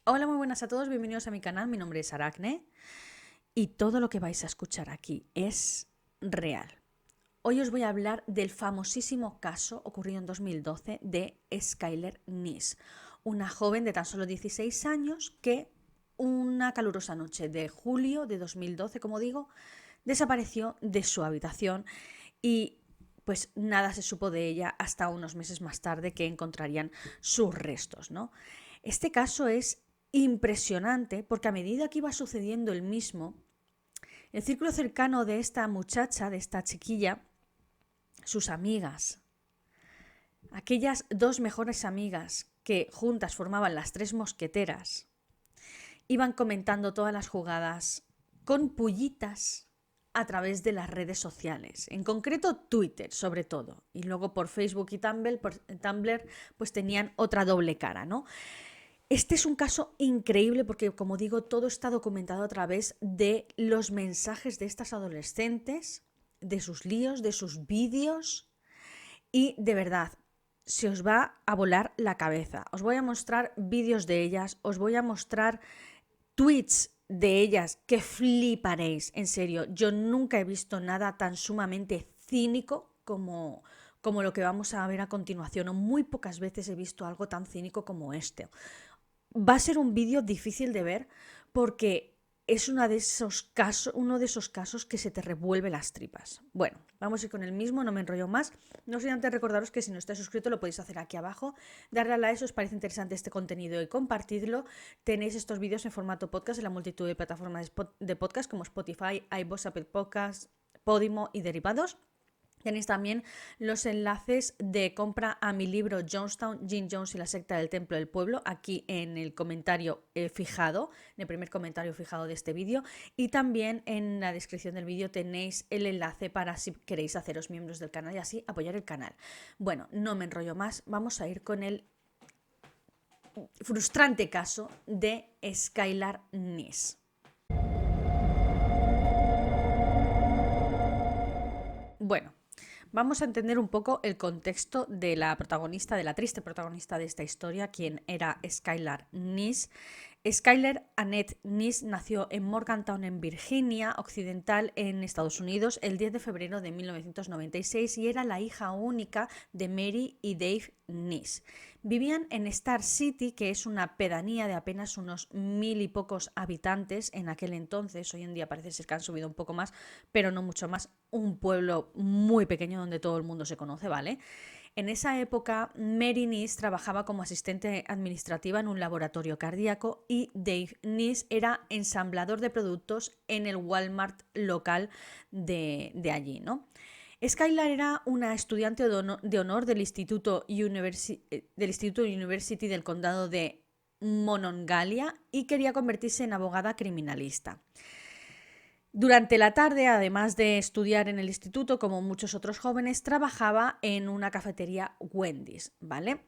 Hola, muy buenas a todos, bienvenidos a mi canal, mi nombre es Aracne y todo lo que vais a escuchar aquí es real. Hoy os voy a hablar del famosísimo caso ocurrido en 2012 de Skyler Nice, una joven de tan solo 16 años que una calurosa noche de julio de 2012, como digo, desapareció de su habitación y pues nada se supo de ella hasta unos meses más tarde que encontrarían sus restos, ¿no? Este caso es impresionante porque a medida que iba sucediendo el mismo, el círculo cercano de esta muchacha, de esta chiquilla, sus amigas, aquellas dos mejores amigas que juntas formaban las tres mosqueteras, iban comentando todas las jugadas con pullitas a través de las redes sociales, en concreto Twitter sobre todo, y luego por Facebook y Tumblr pues tenían otra doble cara, ¿no? Este es un caso increíble porque, como digo, todo está documentado a través de los mensajes de estas adolescentes, de sus líos, de sus vídeos y de verdad, se os va a volar la cabeza. Os voy a mostrar vídeos de ellas, os voy a mostrar tweets de ellas que fliparéis, en serio. Yo nunca he visto nada tan sumamente cínico como lo que vamos a ver a continuación, o muy pocas veces he visto algo tan cínico como este. Va a ser un vídeo difícil de ver porque es uno de esos casos que se te revuelve las tripas. Bueno, vamos a ir con el mismo, no me enrollo más. No sé antes recordaros que si no estáis suscrito lo podéis hacer aquí abajo, darle a like si os parece interesante este contenido y compartidlo. Tenéis estos vídeos en formato podcast en la multitud de plataformas de podcast como Spotify, iVoox, Apple Podcasts, Podimo y derivados. Tenéis también los enlaces de compra a mi libro Jonestown, Jim Jones y la secta del Templo del Pueblo aquí en el comentario fijado, en el primer comentario fijado de este vídeo, y también en la descripción del vídeo tenéis el enlace para si queréis haceros miembros del canal y así apoyar el canal. Bueno, no me enrollo más, vamos a ir con el frustrante caso de Skyler Nice. Bueno, vamos a entender un poco el contexto de la protagonista, de la triste protagonista de esta historia, quien era Skyler Nice. Skyler Annette Nice nació en Morgantown, en Virginia Occidental, en Estados Unidos, el 10 de febrero de 1996 y era la hija única de Mary y Dave Nice. Vivían en Star City, que es una pedanía de apenas unos 1000 y pocos habitantes en aquel entonces. Hoy en día parece ser que han subido un poco más, pero no mucho más. Un pueblo muy pequeño donde todo el mundo se conoce, ¿vale? En esa época, Mary Nice trabajaba como asistente administrativa en un laboratorio cardíaco y Dave Nice era ensamblador de productos en el Walmart local de allí, ¿no? Skylar era una estudiante de honor del Instituto University del condado de Monongalia y quería convertirse en abogada criminalista. Durante la tarde, además de estudiar en el instituto, como muchos otros jóvenes, trabajaba en una cafetería Wendy's, ¿vale?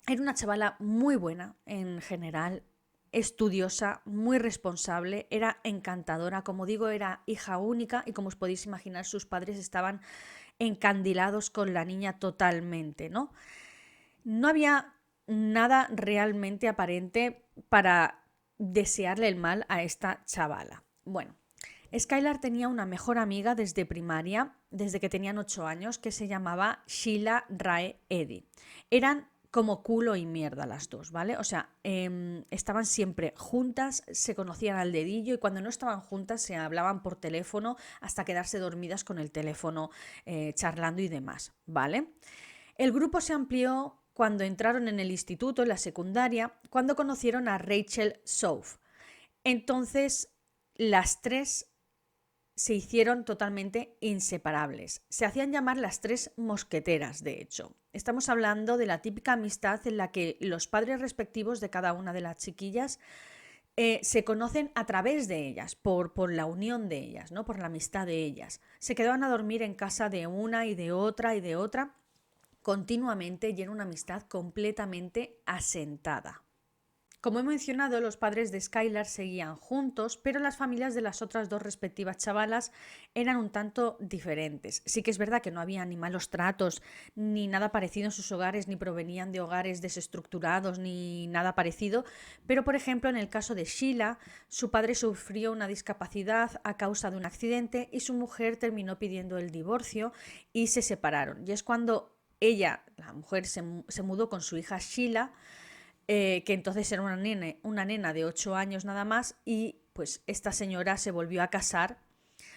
Era una chavala muy buena en general, estudiosa, muy responsable, era encantadora, como digo, era hija única y como os podéis imaginar, sus padres estaban encandilados con la niña totalmente, ¿no? No había nada realmente aparente para desearle el mal a esta chavala. Bueno, Skylar tenía una mejor amiga desde primaria, desde que tenían 8 años, que se llamaba Sheila Rae Eddy. Eran como culo y mierda las dos, ¿vale? O sea, estaban siempre juntas, se conocían al dedillo y cuando no estaban juntas se hablaban por teléfono hasta quedarse dormidas con el teléfono charlando y demás, ¿vale? El grupo se amplió cuando entraron en el instituto, en la secundaria, cuando conocieron a Rachel Souf. Entonces, las tres se hicieron totalmente inseparables. Se hacían llamar las tres mosqueteras, de hecho. Estamos hablando de la típica amistad en la que los padres respectivos de cada una de las chiquillas se conocen a través de ellas, por la unión de ellas, ¿no? Por la amistad de ellas. Se quedaban a dormir en casa de una y de otra, continuamente, y era una amistad completamente asentada. Como he mencionado, los padres de Skylar seguían juntos, pero las familias de las otras dos respectivas chavalas eran un tanto diferentes. Sí que es verdad que no había ni malos tratos, ni nada parecido en sus hogares, ni provenían de hogares desestructurados, ni nada parecido, pero por ejemplo, en el caso de Sheila, su padre sufrió una discapacidad a causa de un accidente y su mujer terminó pidiendo el divorcio y se separaron. Y es cuando ella, la mujer, se mudó con su hija Sheila, que entonces era una nena de 8 años nada más, y pues esta señora se volvió a casar.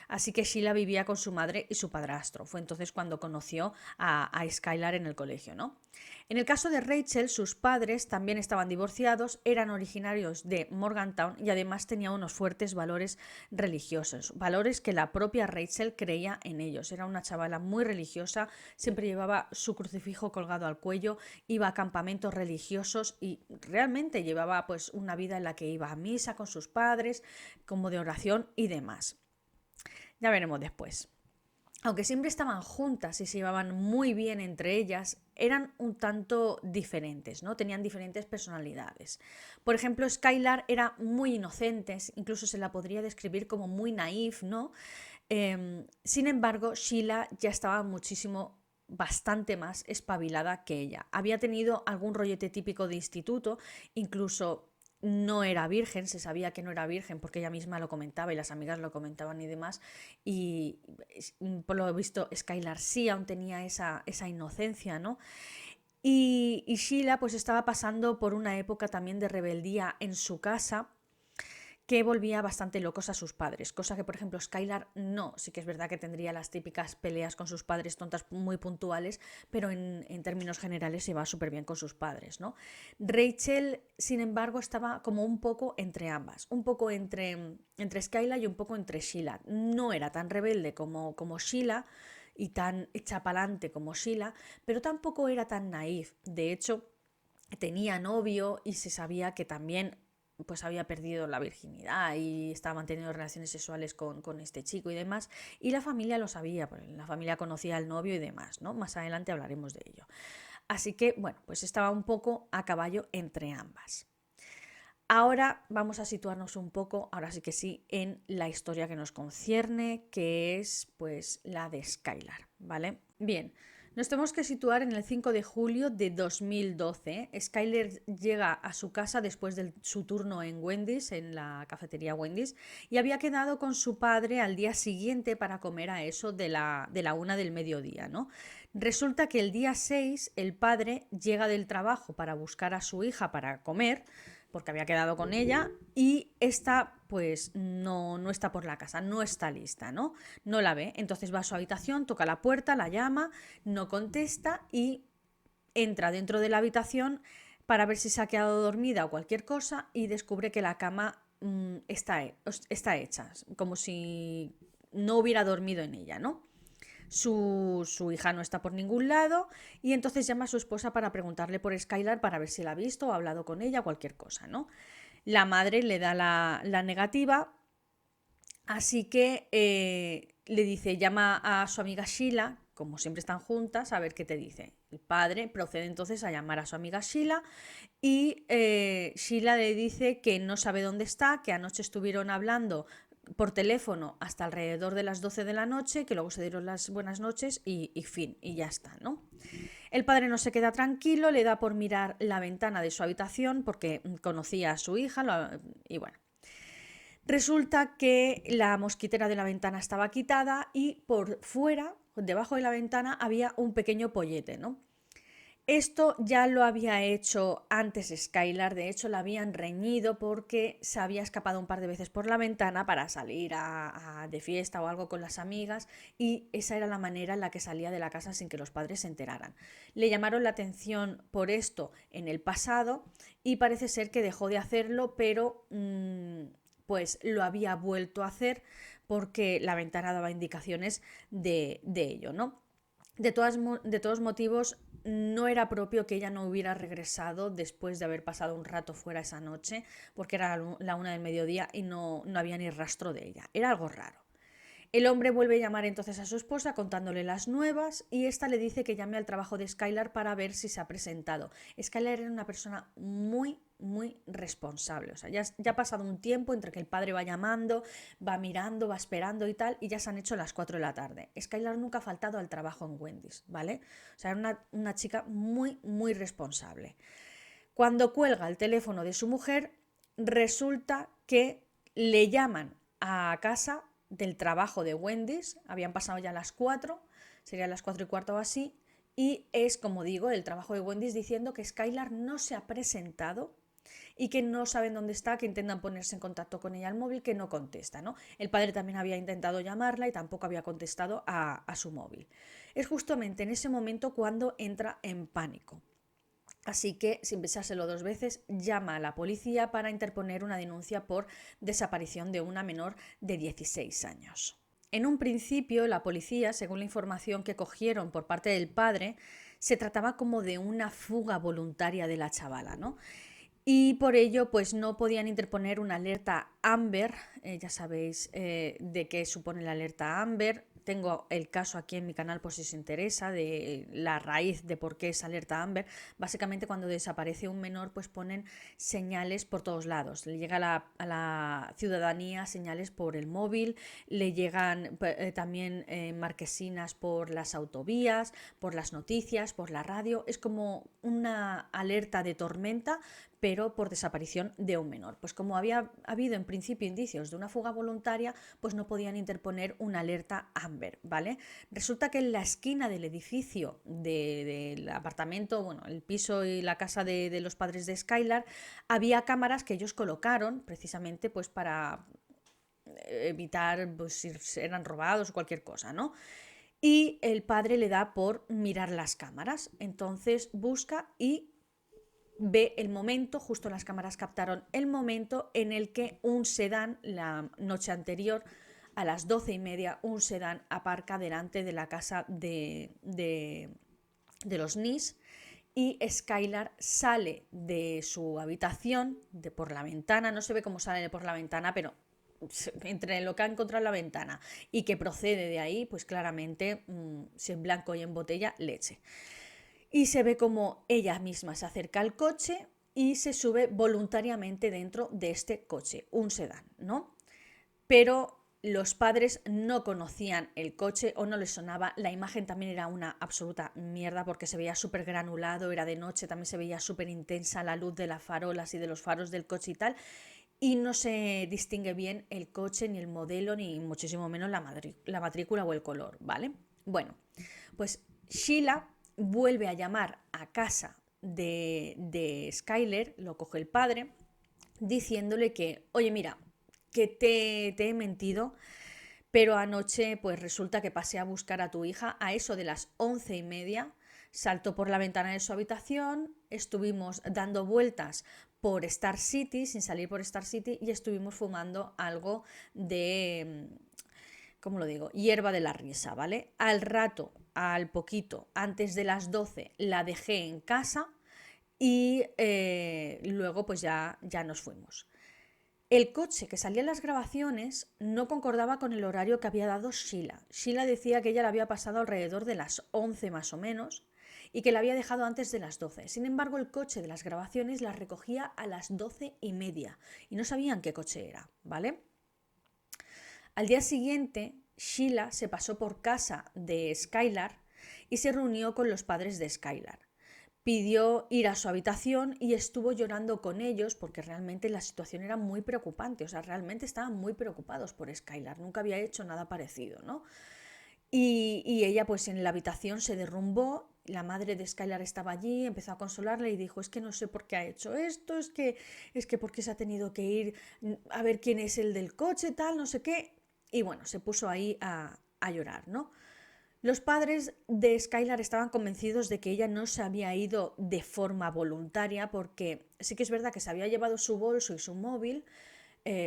Así que Sheila vivía con su madre y su padrastro. Fue entonces cuando conoció a Skylar en el colegio, ¿no? En el caso de Rachel, sus padres también estaban divorciados, eran originarios de Morgantown y además tenían unos fuertes valores religiosos, valores que la propia Rachel creía en ellos. Era una chavala muy religiosa, siempre llevaba su crucifijo colgado al cuello, iba a campamentos religiosos y realmente llevaba pues una vida en la que iba a misa con sus padres, como de oración y demás. Ya veremos después. Aunque siempre estaban juntas y se llevaban muy bien entre ellas, eran un tanto diferentes, ¿no? Tenían diferentes personalidades. Por ejemplo, Skylar era muy inocente, incluso se la podría describir como muy naif, ¿no? Sin embargo, Sheila ya estaba bastante más espabilada que ella. Había tenido algún rollete típico de instituto, incluso no era virgen, se sabía que no era virgen porque ella misma lo comentaba y las amigas lo comentaban y demás, y por lo visto Skylar sí aún tenía esa inocencia, ¿no? Y Sheila pues estaba pasando por una época también de rebeldía en su casa, que volvía bastante locos a sus padres, cosa que por ejemplo Skylar no. Sí que es verdad que tendría las típicas peleas con sus padres tontas muy puntuales, pero en términos generales se va súper bien con sus padres, ¿no? Rachel, sin embargo, estaba como un poco entre ambas, un poco entre Skylar y un poco entre Sheila. No era tan rebelde como Sheila y tan hecha pa'lante como Sheila, pero tampoco era tan naif. De hecho, tenía novio y se sabía que también pues había perdido la virginidad y estaba manteniendo relaciones sexuales con este chico y demás, y la familia lo sabía, pues la familia conocía al novio y demás, ¿no? Más adelante hablaremos de ello. Así que, bueno, pues estaba un poco a caballo entre ambas. Ahora vamos a situarnos un poco, ahora sí que sí, en la historia que nos concierne, que es pues la de Skylar, ¿vale? Bien, nos tenemos que situar en el 5 de julio de 2012. Skylar llega a su casa después de su turno en Wendy's, en la cafetería Wendy's, y había quedado con su padre al día siguiente para comer a eso de la 1 del mediodía, ¿no? Resulta que el día 6 el padre llega del trabajo para buscar a su hija para comer, porque había quedado con ella, y esta pues no está por la casa, no está lista, ¿no? No la ve, entonces va a su habitación, toca la puerta, la llama, no contesta y entra dentro de la habitación para ver si se ha quedado dormida o cualquier cosa, y descubre que la cama está hecha, como si no hubiera dormido en ella, ¿no? Su hija no está por ningún lado y entonces llama a su esposa para preguntarle por Skylar para ver si la ha visto o ha hablado con ella, cualquier cosa, ¿no? La madre le da la negativa, así que le dice, llama a su amiga Sheila, como siempre están juntas, a ver qué te dice. El padre procede entonces a llamar a su amiga Sheila y Sheila le dice que no sabe dónde está, que anoche estuvieron hablando por teléfono hasta alrededor de las 12 de la noche, que luego se dieron las buenas noches y fin, y ya está, ¿no? El padre no se queda tranquilo, le da por mirar la ventana de su habitación porque conocía a su hija y bueno. Resulta que la mosquitera de la ventana estaba quitada y por fuera, debajo de la ventana, había un pequeño pollete, ¿no? Esto ya lo había hecho antes Skylar, de hecho la habían reñido porque se había escapado un par de veces por la ventana para salir de fiesta o algo con las amigas, y esa era la manera en la que salía de la casa sin que los padres se enteraran. Le llamaron la atención por esto en el pasado y parece ser que dejó de hacerlo, pero pues lo había vuelto a hacer porque la ventana daba indicaciones de ello, ¿no? De todos motivos, no era propio que ella no hubiera regresado después de haber pasado un rato fuera esa noche, porque era la 1 del mediodía y no había ni rastro de ella. Era algo raro. El hombre vuelve a llamar entonces a su esposa contándole las nuevas y esta le dice que llame al trabajo de Skylar para ver si se ha presentado. Skylar era una persona muy muy responsable. O sea, ya ha pasado un tiempo entre que el padre va llamando, va mirando, va esperando y tal, y ya se han hecho las 4 de la tarde. Skylar nunca ha faltado al trabajo en Wendy's, ¿vale? O sea, era una chica muy, muy responsable. Cuando cuelga el teléfono de su mujer, resulta que le llaman a casa del trabajo de Wendy's, habían pasado ya las 4, serían las 4:15 o así, y es, como digo, el trabajo de Wendy's diciendo que Skylar no se ha presentado y que no saben dónde está, que intentan ponerse en contacto con ella al móvil, que no contesta, ¿no? El padre también había intentado llamarla y tampoco había contestado a su móvil. Es justamente en ese momento cuando entra en pánico. Así que, sin pensárselo 2 veces, llama a la policía para interponer una denuncia por desaparición de una menor de 16 años. En un principio, la policía, según la información que cogieron por parte del padre, se trataba como de una fuga voluntaria de la chavala, ¿no? Y por ello, pues no podían interponer una alerta Amber, ya sabéis de qué supone la alerta Amber. Tengo el caso aquí en mi canal por si os interesa, de la raíz de por qué es alerta Amber. Básicamente cuando desaparece un menor, pues ponen señales por todos lados. Le llega a la ciudadanía señales por el móvil, le llegan también marquesinas por las autovías, por las noticias, por la radio. Es como una alerta de tormenta, pero por desaparición de un menor. Pues como había habido en principio indicios de una fuga voluntaria, pues no podían interponer una alerta Amber, ¿vale? Resulta que en la esquina del edificio del apartamento, bueno, el piso y la casa de los padres de Skylar, había cámaras que ellos colocaron precisamente pues para evitar pues, si eran robados o cualquier cosa, ¿no? Y el padre le da por mirar las cámaras, entonces busca y ve el momento, justo las cámaras captaron el momento en el que un sedán, la noche anterior, a las 12:30, un sedán aparca delante de la casa de los Nis y Skylar sale de su habitación, por la ventana, no se ve cómo sale por la ventana, pero entre lo que ha encontrado en la ventana y que procede de ahí, pues claramente, si en blanco y en botella, leche. Y se ve como ella misma se acerca al coche y se sube voluntariamente dentro de este coche, un sedán, ¿no? Pero los padres no conocían el coche o no les sonaba, la imagen también era una absoluta mierda porque se veía súper granulado, era de noche, también se veía súper intensa la luz de las farolas y de los faros del coche y tal, y no se distingue bien el coche, ni el modelo, ni muchísimo menos la matrícula o el color, ¿vale? Bueno, pues Sheila vuelve a llamar a casa de Skyler, lo coge el padre, diciéndole que, oye, mira, que te he mentido, pero anoche pues resulta que pasé a buscar a tu hija a eso de las 11:30, saltó por la ventana de su habitación, estuvimos dando vueltas por Star City, sin salir por Star City, y estuvimos fumando algo de, ¿cómo lo digo? Hierba de la risa, ¿vale? Al rato, al poquito, antes de las 12, la dejé en casa y luego pues ya nos fuimos. El coche que salía en las grabaciones no concordaba con el horario que había dado Sheila. Sheila decía que ella la había pasado alrededor de las 11 más o menos y que la había dejado antes de las 12. Sin embargo, el coche de las grabaciones la recogía a las 12:30 y no sabían qué coche era, ¿vale? Al día siguiente, Sheila se pasó por casa de Skylar y se reunió con los padres de Skylar. Pidió ir a su habitación y estuvo llorando con ellos porque realmente la situación era muy preocupante, o sea, realmente estaban muy preocupados por Skylar, nunca había hecho nada parecido, ¿no? Y ella pues en la habitación se derrumbó, la madre de Skylar estaba allí, empezó a consolarle y dijo, es que no sé por qué ha hecho esto, es que porque se ha tenido que ir a ver quién es el del coche, tal, no sé qué, y bueno, se puso ahí a llorar, ¿no? Los padres de Skylar estaban convencidos de que ella no se había ido de forma voluntaria porque sí que es verdad que se había llevado su bolso y su móvil,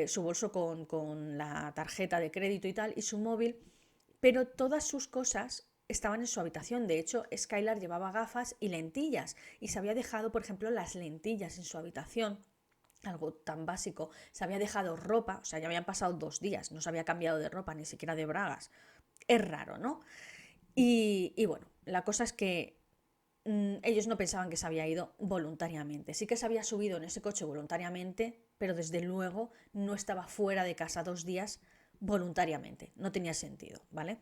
su bolso con la tarjeta de crédito y tal, y su móvil, pero todas sus cosas estaban en su habitación. De hecho, Skylar llevaba gafas y lentillas y se había dejado, por ejemplo, las lentillas en su habitación. Algo tan básico. Se había dejado ropa, o sea, ya habían pasado 2 días, no se había cambiado de ropa, ni siquiera de bragas. Es raro, ¿no? Y bueno, la cosa es que ellos no pensaban que se había ido voluntariamente. Sí que se había subido en ese coche voluntariamente, pero desde luego no estaba fuera de casa 2 días voluntariamente. No tenía sentido, ¿vale?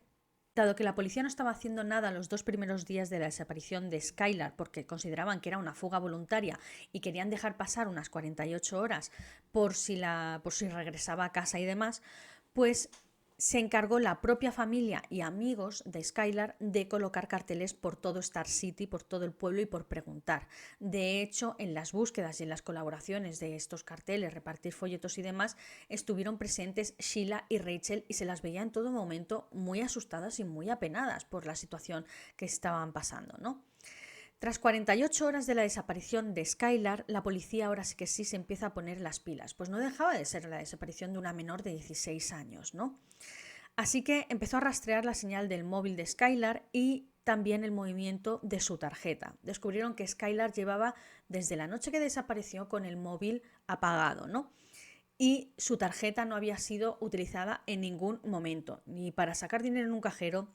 Dado que la policía no estaba haciendo nada los 2 primeros días de la desaparición de Skylar porque consideraban que era una fuga voluntaria y querían dejar pasar unas 48 horas por si regresaba a casa y demás, pues se encargó la propia familia y amigos de Skylar de colocar carteles por todo Star City, por todo el pueblo y por preguntar. De hecho, en las búsquedas y en las colaboraciones de estos carteles, repartir folletos y demás, estuvieron presentes Sheila y Rachel y se las veía en todo momento muy asustadas y muy apenadas por la situación que estaban pasando, ¿no? Tras 48 horas de la desaparición de Skylar, la policía ahora sí que sí se empieza a poner las pilas, pues no dejaba de ser la desaparición de una menor de 16 años, ¿no? Así que empezó a rastrear la señal del móvil de Skylar y también el movimiento de su tarjeta. Descubrieron que Skylar llevaba desde la noche que desapareció con el móvil apagado, ¿no? Y su tarjeta no había sido utilizada en ningún momento, ni para sacar dinero en un cajero,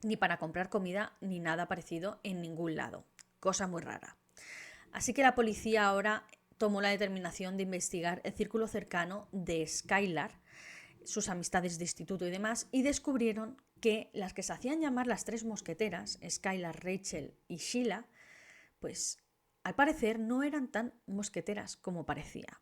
ni para comprar comida, ni nada parecido en ningún lado. Cosa muy rara. Así que la policía ahora tomó la determinación de investigar el círculo cercano de Skylar, sus amistades de instituto y demás, y descubrieron que las que se hacían llamar las tres mosqueteras, Skylar, Rachel y Sheila, pues al parecer no eran tan mosqueteras como parecía.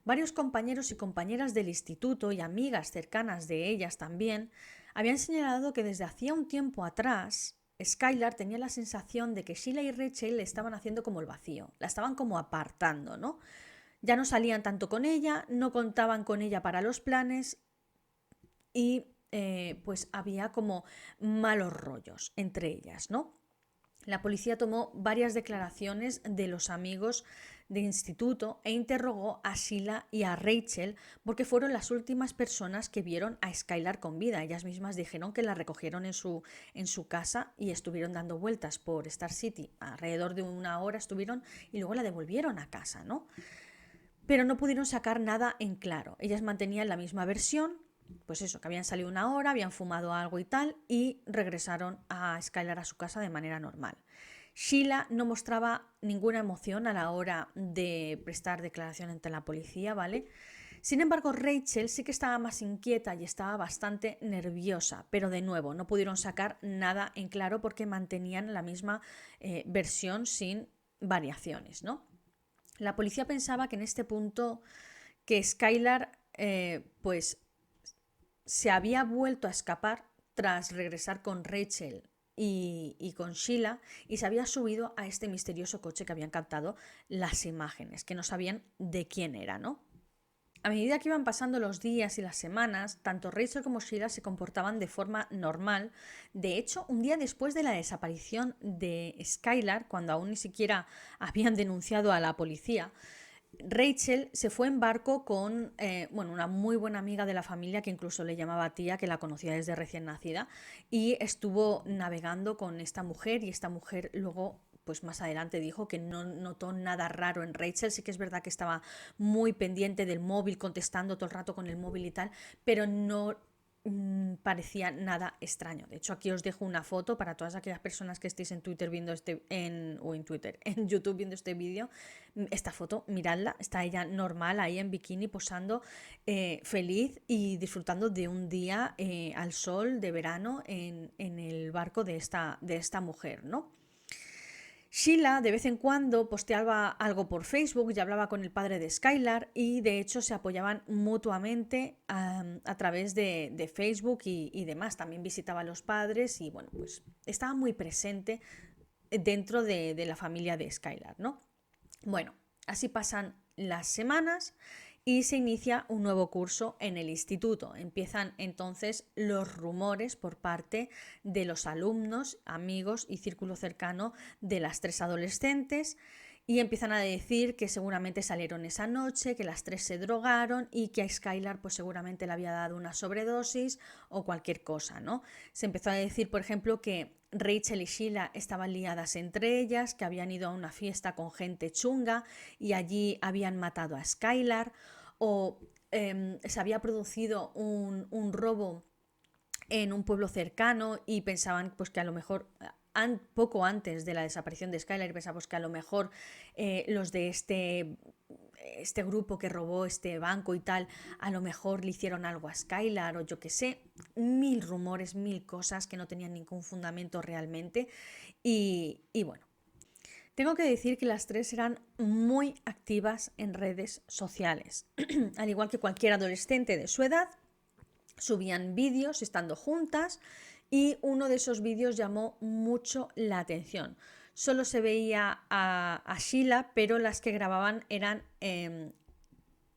Varios compañeros y compañeras del instituto y amigas cercanas de ellas también habían señalado que desde hacía un tiempo atrás Skylar tenía la sensación de que Sheila y Rachel le estaban haciendo como el vacío, la estaban como apartando, ¿no? Ya no salían tanto con ella, no contaban con ella para los planes y pues había como malos rollos entre ellas, ¿no? La policía tomó varias declaraciones de los amigos de instituto e interrogó a Sheila y a Rachel porque fueron las últimas personas que vieron a Skylar con vida. Ellas mismas dijeron que la recogieron en su casa y estuvieron dando vueltas por Star City. Alrededor de 1 hora estuvieron y luego la devolvieron a casa, ¿no? Pero no pudieron sacar nada en claro. Ellas mantenían la misma versión, pues eso, que habían salido 1 hora, habían fumado algo y tal, y regresaron a Skylar a su casa de manera normal. Sheila no mostraba ninguna emoción a la hora de prestar declaración ante la policía, ¿vale? Sin embargo, Rachel sí que estaba más inquieta y estaba bastante nerviosa, pero de nuevo, no pudieron sacar nada en claro porque mantenían la misma versión sin variaciones, ¿no? La policía pensaba que en este punto que Skylar pues se había vuelto a escapar tras regresar con Rachel y con Sheila y se había subido a este misterioso coche que habían captado las imágenes, que no sabían de quién era, ¿no? A medida que iban pasando los días y las semanas, tanto Rachel como Sheila se comportaban de forma normal. De hecho, un día después de la desaparición de Skylar, cuando aún ni siquiera habían denunciado a la policía, Rachel se fue en barco con una muy buena amiga de la familia que incluso le llamaba tía, que la conocía desde recién nacida, y estuvo navegando con esta mujer y esta mujer luego pues más adelante dijo que no notó nada raro en Rachel. Sí que es verdad que estaba muy pendiente del móvil, contestando todo el rato con el móvil y tal, pero no parecía nada extraño. De hecho, aquí os dejo una foto para todas aquellas personas que estéis en Twitter viendo en YouTube viendo este vídeo. Esta foto, miradla, está ella normal ahí en bikini posando, feliz y disfrutando de un día al sol de verano en el barco de esta mujer, ¿no? Sheila de vez en cuando posteaba algo por Facebook y hablaba con el padre de Skylar y de hecho se apoyaban mutuamente a través de Facebook y demás. También visitaba a los padres y bueno, pues estaba muy presente dentro de la familia de Skylar, ¿no? Bueno, así pasan las semanas y se inicia un nuevo curso en el instituto. Empiezan entonces los rumores por parte de los alumnos, amigos y círculo cercano de las tres adolescentes y empiezan a decir que seguramente salieron esa noche, que las tres se drogaron y que a Skylar pues seguramente le había dado una sobredosis o cualquier cosa, ¿no? Se empezó a decir, por ejemplo, que Rachel y Sheila estaban liadas entre ellas, que habían ido a una fiesta con gente chunga y allí habían matado a Skylar, o se había producido un robo en un pueblo cercano y pensaban pues que a lo mejor poco antes de la desaparición de Skylar, y pensamos que a lo mejor los de este grupo que robó este banco y tal, a lo mejor le hicieron algo a Skylar o yo qué sé, mil rumores, mil cosas que no tenían ningún fundamento realmente. Y bueno, tengo que decir que las tres eran muy activas en redes sociales. Al igual que cualquier adolescente de su edad, subían vídeos estando juntas y uno de esos vídeos llamó mucho la atención. Solo se veía a Sheila, pero las que grababan eran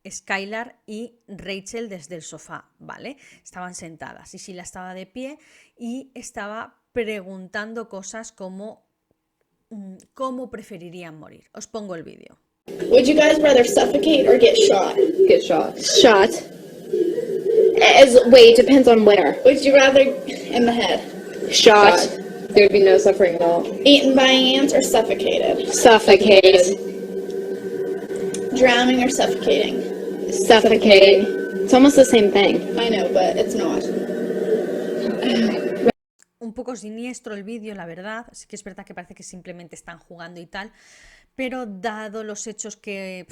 Skylar y Rachel desde el sofá, ¿vale? Estaban sentadas y Sheila estaba de pie y estaba preguntando cosas como ¿cómo preferirían morir? Os pongo el vídeo. Would you guys rather suffocate or get shot? Get shot. Shot. Wait, depends on where. Would you rather in the head? Shot. There would be no suffering at all. Eaten by ants or suffocated? Suffocate. Drowning or suffocating? Suffocate. It's almost the same thing. I know, but it's not. Un poco siniestro el vídeo, la verdad. Sí que es verdad que parece que simplemente están jugando y tal, pero dado los hechos que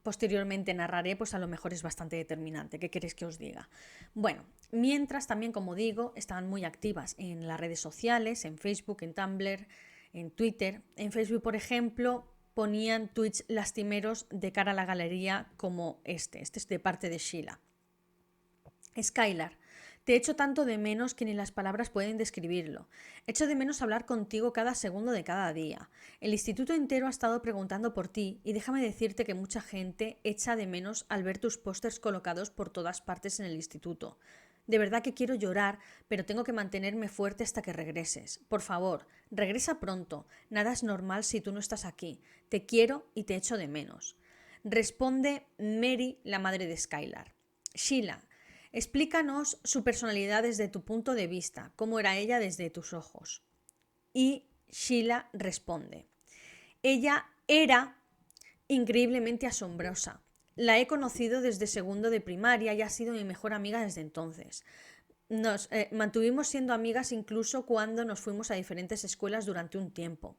posteriormente narraré, pues a lo mejor es bastante determinante. ¿Qué queréis que os diga? Bueno, mientras también, como digo, estaban muy activas en las redes sociales, en Facebook, en Tumblr, en Twitter. En Facebook, por ejemplo, ponían tweets lastimeros de cara a la galería como este es de parte de Sheila. Skylar, te echo tanto de menos que ni las palabras pueden describirlo. Echo de menos hablar contigo cada segundo de cada día. El instituto entero ha estado preguntando por ti y déjame decirte que mucha gente echa de menos al ver tus pósters colocados por todas partes en el instituto. De verdad que quiero llorar, pero tengo que mantenerme fuerte hasta que regreses. Por favor, regresa pronto. Nada es normal si tú no estás aquí. Te quiero y te echo de menos. Responde Mary, la madre de Skylar. Sheila, explícanos su personalidad desde tu punto de vista, cómo era ella desde tus ojos. Y Sheila responde, ella era increíblemente asombrosa. La he conocido desde segundo de primaria y ha sido mi mejor amiga desde entonces. Nos mantuvimos siendo amigas incluso cuando nos fuimos a diferentes escuelas durante un tiempo.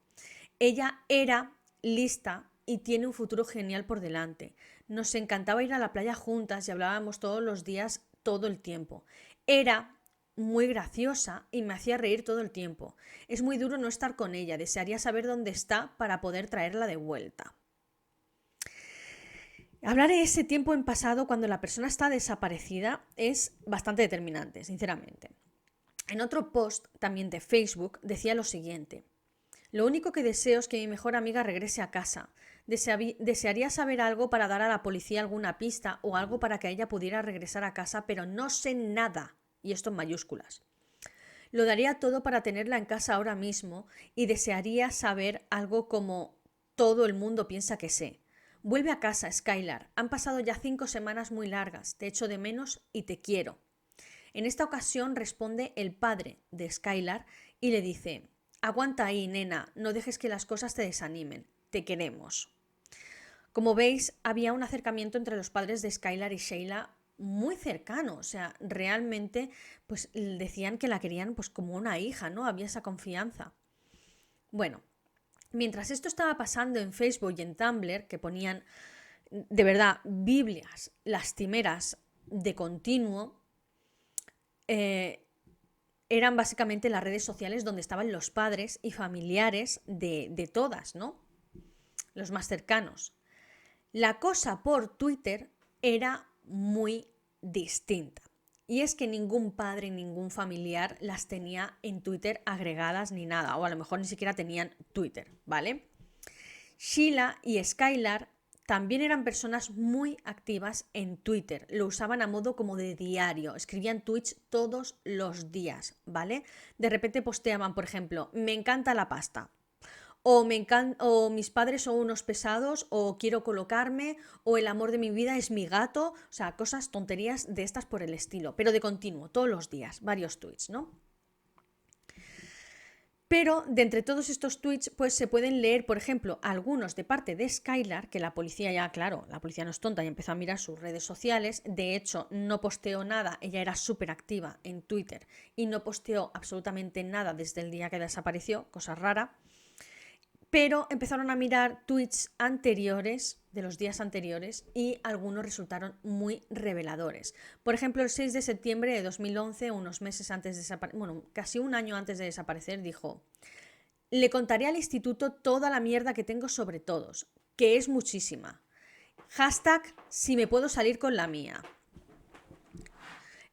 Ella era lista y tiene un futuro genial por delante. Nos encantaba ir a la playa juntas y hablábamos todos los días, todo el tiempo. Era muy graciosa y me hacía reír todo el tiempo. Es muy duro no estar con ella. Desearía saber dónde está para poder traerla de vuelta. Hablar de ese tiempo en pasado cuando la persona está desaparecida es bastante determinante, sinceramente. En otro post, también de Facebook, decía lo siguiente. Lo único que deseo es que mi mejor amiga regrese a casa. Desearía saber algo para dar a la policía alguna pista o algo para que ella pudiera regresar a casa, pero no sé nada. Y esto en mayúsculas. Lo daría todo para tenerla en casa ahora mismo y desearía saber algo como todo el mundo piensa que sé. Vuelve a casa, Skylar. Han pasado ya 5 semanas muy largas. Te echo de menos y te quiero. En esta ocasión responde el padre de Skylar y le dice: aguanta ahí, nena, no dejes que las cosas te desanimen. Te queremos. Como veis, había un acercamiento entre los padres de Skylar y Sheila muy cercano. O sea, realmente pues decían que la querían pues como una hija, ¿no? Había esa confianza. Bueno, mientras esto estaba pasando en Facebook y en Tumblr, que ponían de verdad Biblias lastimeras de continuo, eran básicamente las redes sociales donde estaban los padres y familiares de todas, ¿no? Los más cercanos. La cosa por Twitter era muy distinta. Y es que ningún padre, ningún familiar las tenía en Twitter agregadas ni nada, o a lo mejor ni siquiera tenían Twitter, ¿vale? Sheila y Skylar también eran personas muy activas en Twitter, lo usaban a modo como de diario, escribían tweets todos los días, ¿vale? De repente posteaban, por ejemplo, me encanta la pasta, o mis padres son unos pesados, o quiero colocarme, o el amor de mi vida es mi gato, o sea, cosas, tonterías de estas por el estilo, pero de continuo, todos los días, varios tweets, ¿no? Pero de entre todos estos tweets, pues se pueden leer, por ejemplo, algunos de parte de Skylar, que la policía ya, claro, la policía no es tonta y empezó a mirar sus redes sociales. De hecho, no posteó nada, ella era súper activa en Twitter y no posteó absolutamente nada desde el día que desapareció, cosa rara. Pero empezaron a mirar tweets anteriores, de los días anteriores, y algunos resultaron muy reveladores. Por ejemplo, el 6 de septiembre de 2011, unos meses antes de desaparecer, bueno, casi un año antes de desaparecer, dijo: le contaré al instituto toda la mierda que tengo sobre todos, que es muchísima. Hashtag si me puedo salir con la mía.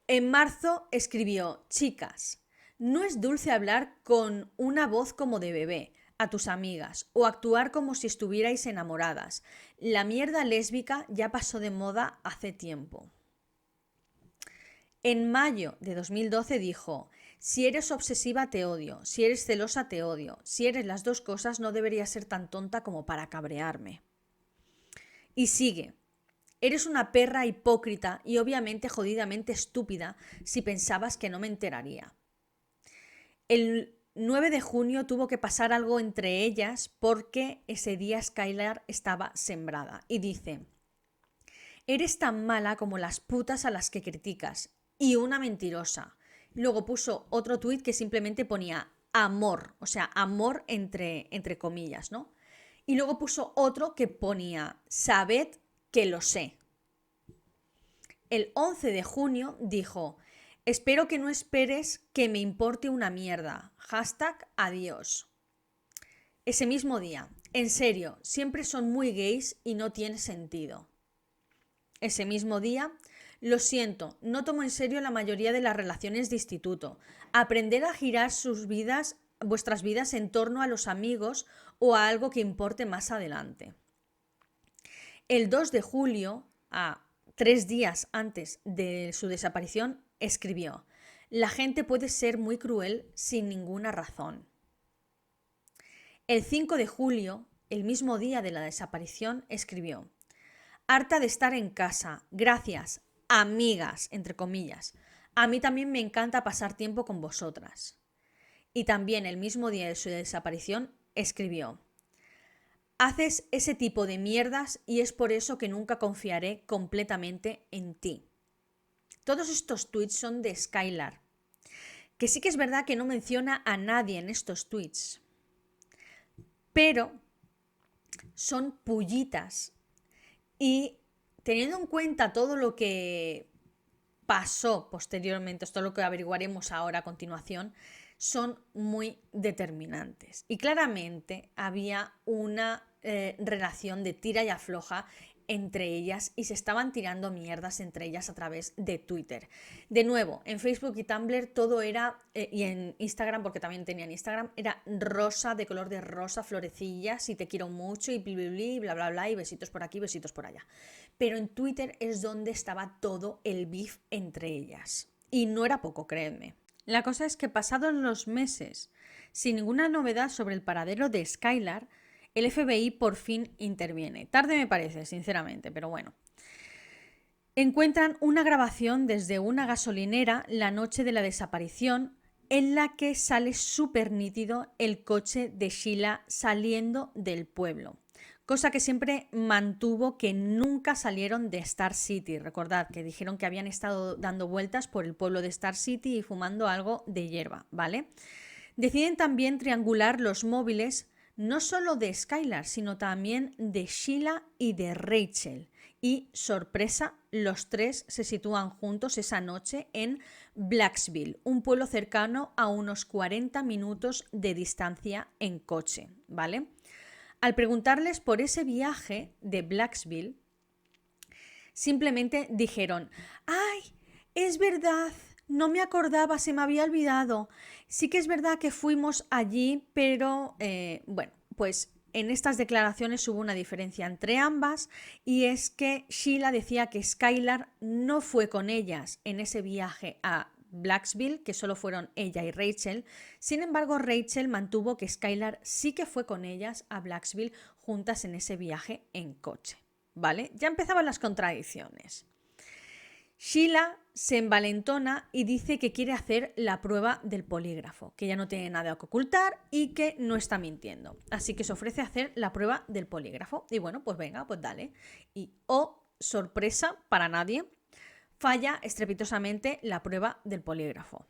En marzo escribió: chicas, no es dulce hablar con una voz como de bebé a tus amigas o actuar como si estuvierais enamoradas. La mierda lésbica ya pasó de moda hace tiempo. En mayo de 2012 dijo: si eres obsesiva te odio, si eres celosa te odio, si eres las dos cosas no deberías ser tan tonta como para cabrearme. Y sigue: eres una perra hipócrita y obviamente jodidamente estúpida si pensabas que no me enteraría. El 9 de junio tuvo que pasar algo entre ellas porque ese día Skylar estaba sembrada. Y dice: eres tan mala como las putas a las que criticas y una mentirosa. Luego puso otro tuit que simplemente ponía amor, o sea, amor entre comillas, ¿no? Y luego puso otro que ponía: sabed que lo sé. El 11 de junio dijo: espero que no esperes que me importe una mierda. Hashtag adiós. Ese mismo día: en serio, siempre son muy gays y no tiene sentido. Ese mismo día: lo siento, no tomo en serio la mayoría de las relaciones de instituto. Aprender a girar vuestras vidas en torno a los amigos o a algo que importe más adelante. El 2 de julio, a 3 días antes de su desaparición, escribió: la gente puede ser muy cruel sin ninguna razón. El 5 de julio, el mismo día de la desaparición, escribió: harta de estar en casa, gracias, amigas, entre comillas. A mí también me encanta pasar tiempo con vosotras. Y también el mismo día de su desaparición, escribió: haces ese tipo de mierdas y es por eso que nunca confiaré completamente en ti. Todos estos tweets son de Skylar, que sí que es verdad que no menciona a nadie en estos tweets, pero son pullitas. Y teniendo en cuenta todo lo que pasó posteriormente, esto es lo que averiguaremos ahora a continuación, son muy determinantes. Y claramente había una relación de tira y afloja entre ellas y se estaban tirando mierdas entre ellas a través de Twitter. De nuevo, en Facebook y Tumblr todo era, y en Instagram, porque también tenían Instagram, era rosa, de color de rosa, florecillas, y te quiero mucho, y bla, bla, bla, y besitos por aquí, besitos por allá. Pero en Twitter es donde estaba todo el beef entre ellas. Y no era poco, créanme. La cosa es que pasados los meses, sin ninguna novedad sobre el paradero de Skylar, el FBI por fin interviene. Tarde me parece, sinceramente, pero bueno. Encuentran una grabación desde una gasolinera la noche de la desaparición en la que sale súper nítido el coche de Sheila saliendo del pueblo. Cosa que siempre mantuvo que nunca salieron de Star City. Recordad que dijeron que habían estado dando vueltas por el pueblo de Star City y fumando algo de hierba, ¿vale? Deciden también triangular los móviles no solo de Skylar, sino también de Sheila y de Rachel. Y, sorpresa, los tres se sitúan juntos esa noche en Blacksville, un pueblo cercano a unos 40 minutos de distancia en coche, ¿vale? Al preguntarles por ese viaje de Blacksville, simplemente dijeron: ¡ay, es verdad! No me acordaba, se me había olvidado. Sí que es verdad que fuimos allí, pero bueno, pues en estas declaraciones hubo una diferencia entre ambas, y es que Sheila decía que Skylar no fue con ellas en ese viaje a Blacksville, que solo fueron ella y Rachel. Sin embargo, Rachel mantuvo que Skylar sí que fue con ellas a Blacksville juntas en ese viaje en coche, ¿vale? Ya empezaban las contradicciones. Sheila se envalentona y dice que quiere hacer la prueba del polígrafo, que ya no tiene nada que ocultar y que no está mintiendo. Así que se ofrece a hacer la prueba del polígrafo. Y bueno, pues venga, pues dale. Y, oh, sorpresa para nadie, falla estrepitosamente la prueba del polígrafo.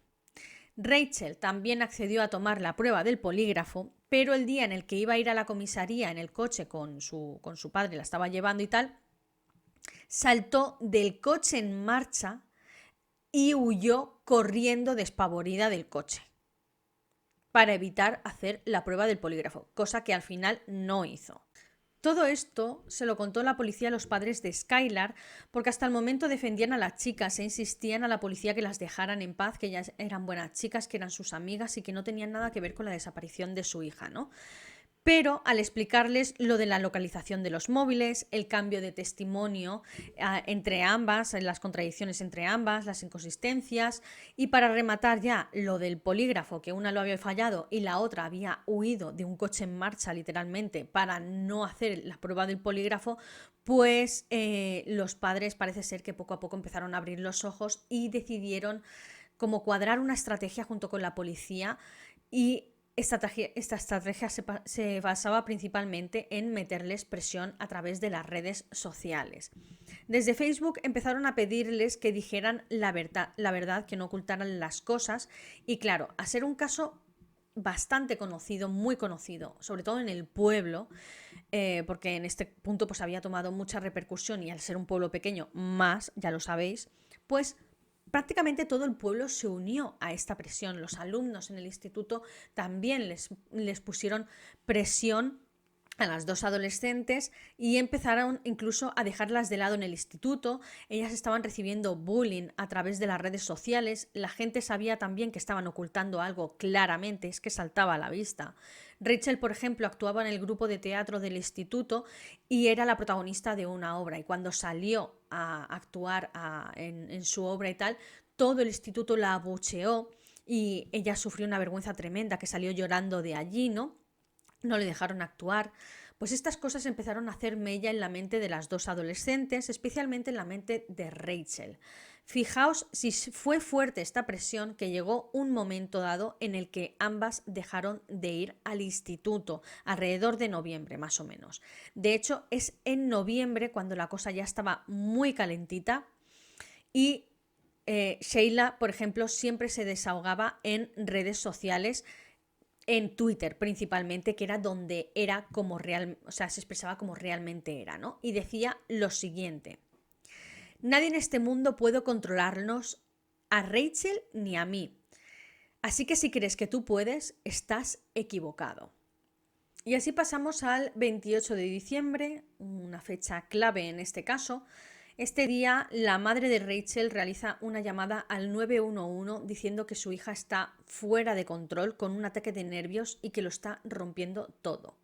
Rachel también accedió a tomar la prueba del polígrafo, pero el día en el que iba a ir a la comisaría en el coche con su padre, la estaba llevando y tal, saltó del coche en marcha y huyó corriendo despavorida del coche para evitar hacer la prueba del polígrafo, cosa que al final no hizo. Todo esto se lo contó la policía a los padres de Skylar, porque hasta el momento defendían a las chicas e insistían a la policía que las dejaran en paz, que ellas eran buenas chicas, que eran sus amigas y que no tenían nada que ver con la desaparición de su hija, ¿no? Pero al explicarles lo de la localización de los móviles, el cambio de testimonio entre ambas, las contradicciones entre ambas, las inconsistencias, y para rematar ya lo del polígrafo, que una lo había fallado y la otra había huido de un coche en marcha literalmente para no hacer la prueba del polígrafo, pues los padres parece ser que poco a poco empezaron a abrir los ojos y decidieron como cuadrar una estrategia junto con la policía y esta estrategia se basaba principalmente en meterles presión a través de las redes sociales. Desde Facebook empezaron a pedirles que dijeran la verdad, que no ocultaran las cosas y claro, a ser un caso bastante conocido, muy conocido, sobre todo en el pueblo, porque en este punto pues había tomado mucha repercusión y al ser un pueblo pequeño más, ya lo sabéis, pues prácticamente todo el pueblo se unió a esta presión. Los alumnos en el instituto también les pusieron presión a las dos adolescentes y empezaron incluso a dejarlas de lado en el instituto. Ellas estaban recibiendo bullying a través de las redes sociales. La gente sabía también que estaban ocultando algo claramente, es que saltaba a la vista. Rachel, por ejemplo, actuaba en el grupo de teatro del instituto y era la protagonista de una obra. Y cuando salió a actuar en su obra y tal, todo el instituto la abucheó y ella sufrió una vergüenza tremenda, que salió llorando de allí, ¿no? No le dejaron actuar. Pues estas cosas empezaron a hacer mella en la mente de las dos adolescentes, especialmente en la mente de Rachel. Fijaos si fue fuerte esta presión que llegó un momento dado en el que ambas dejaron de ir al instituto, alrededor de noviembre más o menos. De hecho, es en noviembre cuando la cosa ya estaba muy calentita y Sheila, por ejemplo, siempre se desahogaba en redes sociales, en Twitter principalmente, que era donde era como se expresaba como realmente era, ¿no? Y decía lo siguiente: nadie en este mundo puede controlarnos, a Rachel ni a mí. Así que si crees que tú puedes, estás equivocado. Y así pasamos al 28 de diciembre, una fecha clave en este caso. Este día, la madre de Rachel realiza una llamada al 911 diciendo que su hija está fuera de control con un ataque de nervios y que lo está rompiendo todo.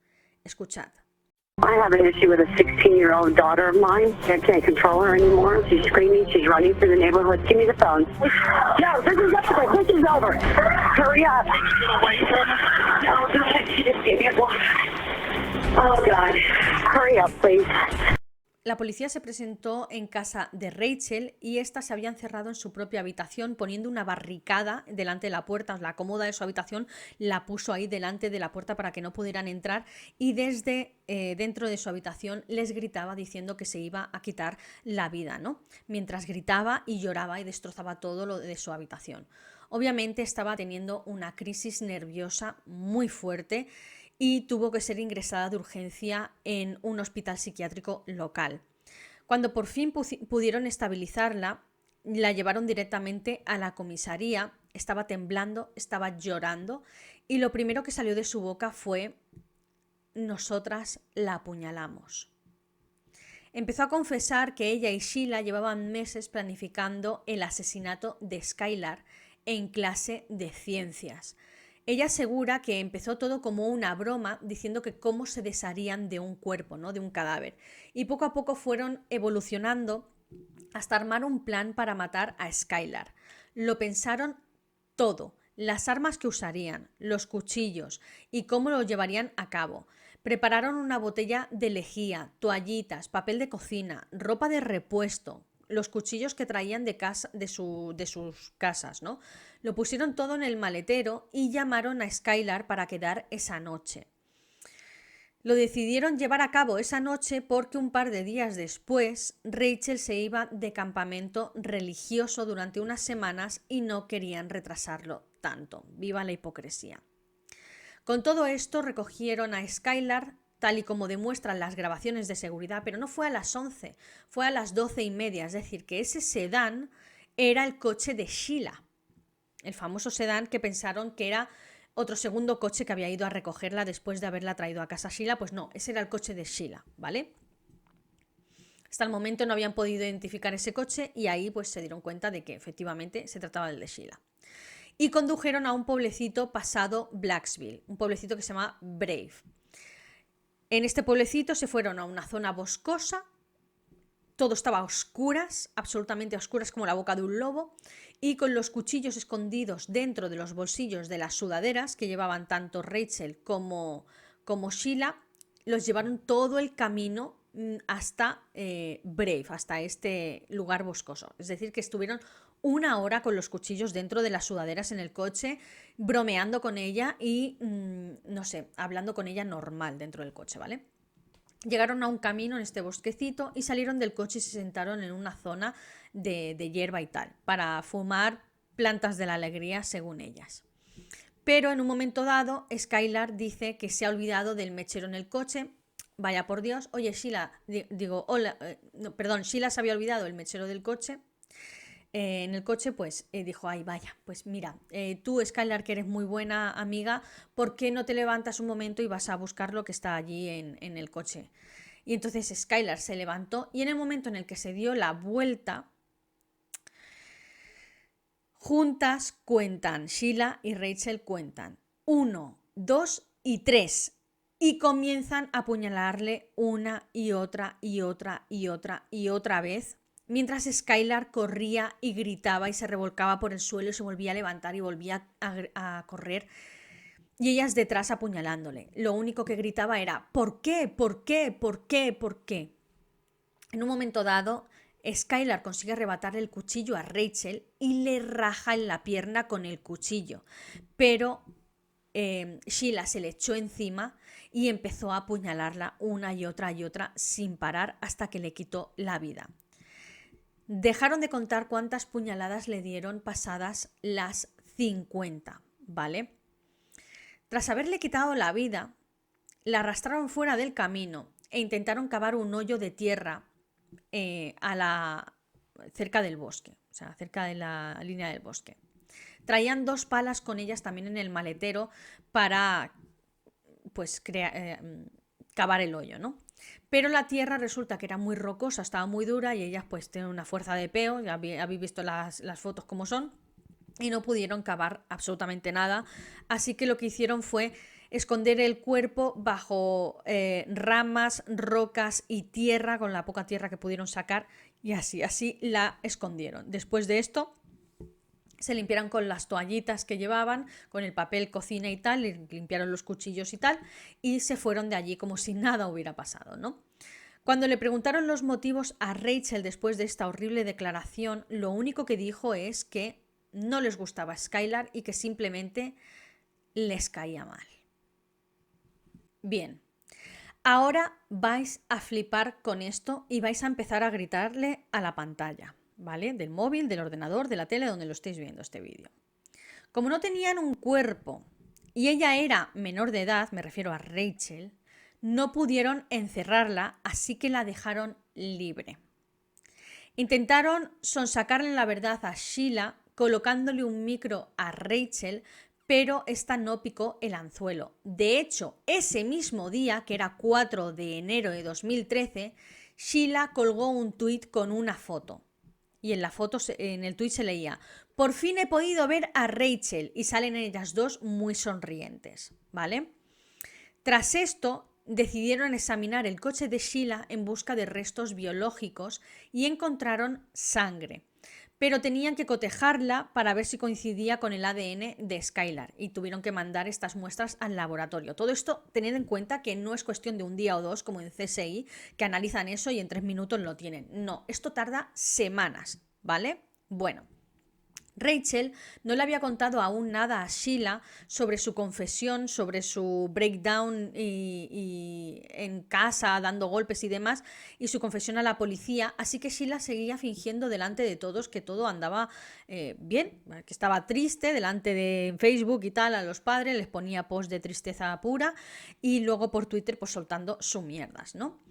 Escuchad. I have an issue with a 16-year-old daughter of mine. I can't control her anymore. She's screaming. She's running through the neighborhood. Give me the phone. No, this is over. This is over. Hurry up. Oh, God. Hurry up, please. La policía se presentó en casa de Rachel y ésta se había encerrado en su propia habitación poniendo una barricada delante de la puerta. La cómoda de su habitación la puso ahí delante de la puerta para que no pudieran entrar y desde dentro de su habitación les gritaba diciendo que se iba a quitar la vida, ¿no? Mientras gritaba y lloraba y destrozaba todo lo de su habitación. Obviamente estaba teniendo una crisis nerviosa muy fuerte y tuvo que ser ingresada de urgencia en un hospital psiquiátrico local. Cuando por fin pudieron estabilizarla, la llevaron directamente a la comisaría. Estaba temblando, estaba llorando y lo primero que salió de su boca fue: nosotras la apuñalamos. Empezó a confesar que ella y Sheila llevaban meses planificando el asesinato de Skylar en clase de ciencias. Ella asegura que empezó todo como una broma, diciendo que cómo se desharían de un cuerpo, ¿no? De un cadáver. Y poco a poco fueron evolucionando hasta armar un plan para matar a Skylar. Lo pensaron todo: las armas que usarían, los cuchillos y cómo lo llevarían a cabo. Prepararon una botella de lejía, toallitas, papel de cocina, ropa de repuesto, los cuchillos que traían de sus casas, ¿no? Lo pusieron todo en el maletero y llamaron a Skylar para quedar esa noche. Lo decidieron llevar a cabo esa noche porque un par de días después Rachel se iba de campamento religioso durante unas semanas y no querían retrasarlo tanto. ¡Viva la hipocresía! Con todo esto recogieron a Skylar, tal y como demuestran las grabaciones de seguridad, pero no fue a las 11, fue a las 12:30, es decir, que ese sedán era el coche de Sheila, el famoso sedán que pensaron que era otro segundo coche que había ido a recogerla después de haberla traído a casa Sheila. Pues no, ese era el coche de Sheila, ¿vale? Hasta el momento no habían podido identificar ese coche y ahí pues se dieron cuenta de que efectivamente se trataba del de Sheila. Y condujeron a un pueblecito pasado Blacksville, un pueblecito que se llama Brave. En este pueblecito se fueron a una zona boscosa, todo estaba a oscuras, absolutamente a oscuras como la boca de un lobo, y con los cuchillos escondidos dentro de los bolsillos de las sudaderas que llevaban tanto Rachel como Sheila, los llevaron todo el camino hasta Brave, hasta este lugar boscoso. Es decir, que estuvieron 1 hora con los cuchillos dentro de las sudaderas en el coche, bromeando con ella y, no sé, hablando con ella normal dentro del coche, ¿vale? Llegaron a un camino en este bosquecito y salieron del coche y se sentaron en una zona de hierba y tal, para fumar plantas de la alegría, según ellas. Pero en un momento dado, Skylar dice que se ha olvidado del mechero en el coche. Vaya por Dios. Oye, Sheila, Sheila se había olvidado el mechero del coche. En el coche, pues dijo, ay, vaya, pues mira, tú, Skylar, que eres muy buena amiga, ¿por qué no te levantas un momento y vas a buscar lo que está allí en el coche? Y entonces Skylar se levantó y en el momento en el que se dio la vuelta, juntas cuentan, Sheila y Rachel cuentan 1, 2 y 3 y comienzan a apuñalarle una y otra y otra y otra y otra vez, mientras Skylar corría y gritaba y se revolcaba por el suelo y se volvía a levantar y volvía a correr, y ellas detrás apuñalándole. Lo único que gritaba era ¿por qué? ¿Por qué? ¿Por qué? ¿Por qué? En un momento dado, Skylar consigue arrebatarle el cuchillo a Rachel y le raja en la pierna con el cuchillo, pero Sheila se le echó encima y empezó a apuñalarla una y otra sin parar hasta que le quitó la vida. Dejaron de contar cuántas puñaladas le dieron pasadas las 50, ¿vale? Tras haberle quitado la vida, la arrastraron fuera del camino e intentaron cavar un hoyo de tierra cerca del bosque, o sea, cerca de la línea del bosque. Traían 2 palas con ellas también en el maletero para, pues, cavar el hoyo, ¿no? Pero la tierra resulta que era muy rocosa, estaba muy dura y ellas pues tienen una fuerza de peo, ya habéis visto las fotos como son, y no pudieron cavar absolutamente nada, así que lo que hicieron fue esconder el cuerpo bajo ramas, rocas y tierra, con la poca tierra que pudieron sacar, y así la escondieron. Después de esto se limpiaron con las toallitas que llevaban, con el papel cocina y tal, limpiaron los cuchillos y tal, y se fueron de allí como si nada hubiera pasado, ¿no? Cuando le preguntaron los motivos a Rachel después de esta horrible declaración, lo único que dijo es que no les gustaba Skylar y que simplemente les caía mal. Bien, ahora vais a flipar con esto y vais a empezar a gritarle a la pantalla, ¿vale? Del móvil, del ordenador, de la tele, donde lo estéis viendo este vídeo. Como no tenían un cuerpo y ella era menor de edad, me refiero a Rachel, no pudieron encerrarla, así que la dejaron libre. Intentaron sonsacarle la verdad a Sheila colocándole un micro a Rachel, pero esta no picó el anzuelo. De hecho, ese mismo día, que era 4 de enero de 2013, Sheila colgó un tuit con una foto. Y en la foto, en el tuit se leía: por fin he podido ver a Rachel, y salen ellas dos muy sonrientes, ¿vale? Tras esto, decidieron examinar el coche de Sheila en busca de restos biológicos y encontraron sangre. pero tenían que cotejarla para ver si coincidía con el ADN de Skylar y tuvieron que mandar estas muestras al laboratorio. Todo esto, tened en cuenta que no es cuestión de un día o dos, como en CSI, que analizan eso y en 3 minutos lo tienen. No, esto tarda semanas, ¿vale? Bueno. Rachel no le había contado aún nada a Sheila sobre su confesión, sobre su breakdown y en casa dando golpes y demás, y su confesión a la policía, así que Sheila seguía fingiendo delante de todos que todo andaba bien, que estaba triste delante de Facebook y tal, a los padres les ponía post de tristeza pura y luego por Twitter pues soltando sus mierdas, ¿no?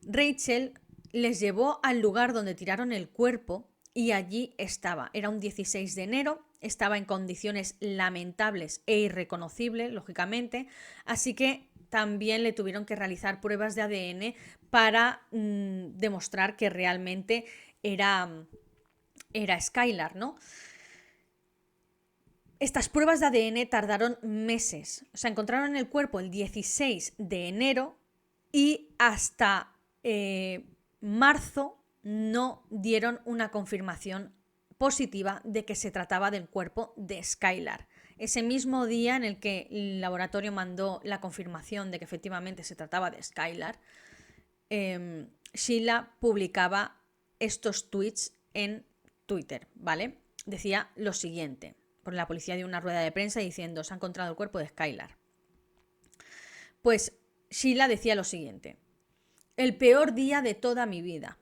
Rachel les llevó al lugar donde tiraron el cuerpo y allí estaba. Era un 16 de enero, estaba en condiciones lamentables e irreconocibles, lógicamente, así que también le tuvieron que realizar pruebas de ADN para demostrar que realmente era Skylar, ¿no? Estas pruebas de ADN tardaron meses. O sea, encontraron el cuerpo el 16 de enero y hasta marzo no dieron una confirmación positiva de que se trataba del cuerpo de Skylar. Ese mismo día en el que el laboratorio mandó la confirmación de que efectivamente se trataba de Skylar, Sheila publicaba estos tweets en Twitter, ¿vale? Decía lo siguiente, porque la policía dio una rueda de prensa diciendo se ha encontrado el cuerpo de Skylar. Pues Sheila decía lo siguiente: el peor día de toda mi vida.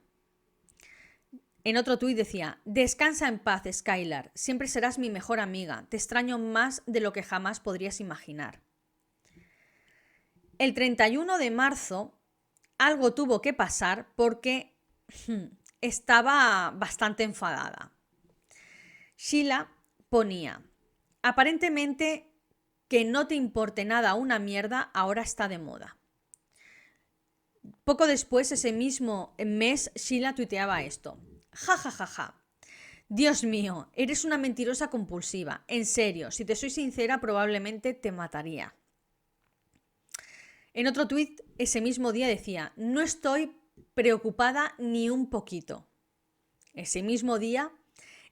En otro tuit decía: descansa en paz, Skylar, siempre serás mi mejor amiga, te extraño más de lo que jamás podrías imaginar. El 31 de marzo algo tuvo que pasar porque estaba bastante enfadada. Sheila ponía: aparentemente que no te importe nada una mierda ahora está de moda. Poco después, ese mismo mes, Sheila tuiteaba esto: ja, ja, ja, ja. Dios mío, eres una mentirosa compulsiva. En serio, si te soy sincera, probablemente te mataría. En otro tuit, ese mismo día decía: no estoy preocupada ni un poquito. Ese mismo día: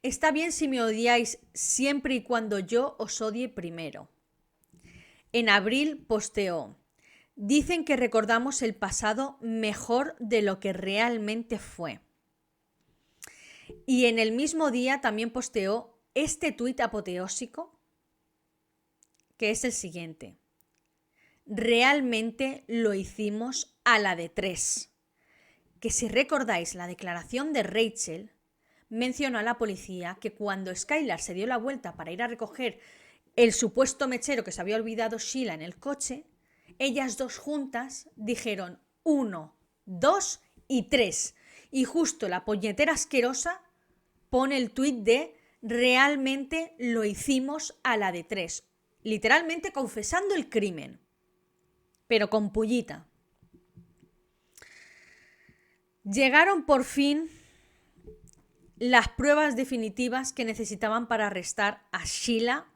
está bien si me odiáis siempre y cuando yo os odie primero. En abril posteó: dicen que recordamos el pasado mejor de lo que realmente fue. Y en el mismo día también posteó este tuit apoteósico, que es el siguiente: realmente lo hicimos a la de 3. Que si recordáis la declaración de Rachel, mencionó a la policía que cuando Skylar se dio la vuelta para ir a recoger el supuesto mechero que se había olvidado Sheila en el coche, ellas dos juntas dijeron 1, 2 y 3. Y justo la puñetera asquerosa pone el tuit de realmente lo hicimos a la de 3. Literalmente confesando el crimen, pero con pullita. Llegaron por fin las pruebas definitivas que necesitaban para arrestar a Sheila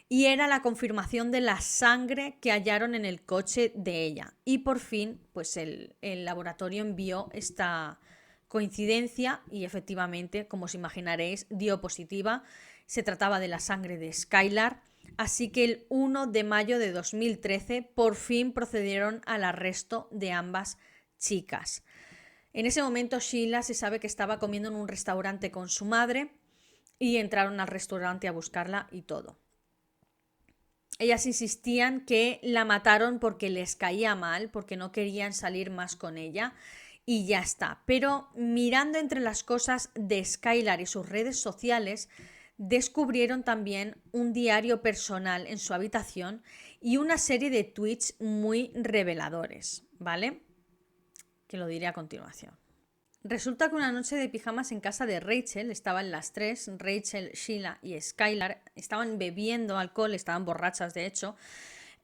y era la confirmación de la sangre que hallaron en el coche de ella. Y por fin, pues el laboratorio envió esta coincidencia y efectivamente, como os imaginaréis, dio positiva. Se trataba de la sangre de Skylar. Así que el 1 de mayo de 2013 por fin procedieron al arresto de ambas chicas. En ese momento Sheila se sabe que estaba comiendo en un restaurante con su madre y entraron al restaurante a buscarla y todo. Ellas insistían que la mataron porque les caía mal, porque no querían salir más con ella y ya está. Pero mirando entre las cosas de Skylar y sus redes sociales, descubrieron también un diario personal en su habitación y una serie de tweets muy reveladores, ¿vale? Que lo diré a continuación. Resulta que una noche de pijamas en casa de Rachel, estaban las 3, Rachel, Sheila y Skylar, estaban bebiendo alcohol, estaban borrachas de hecho,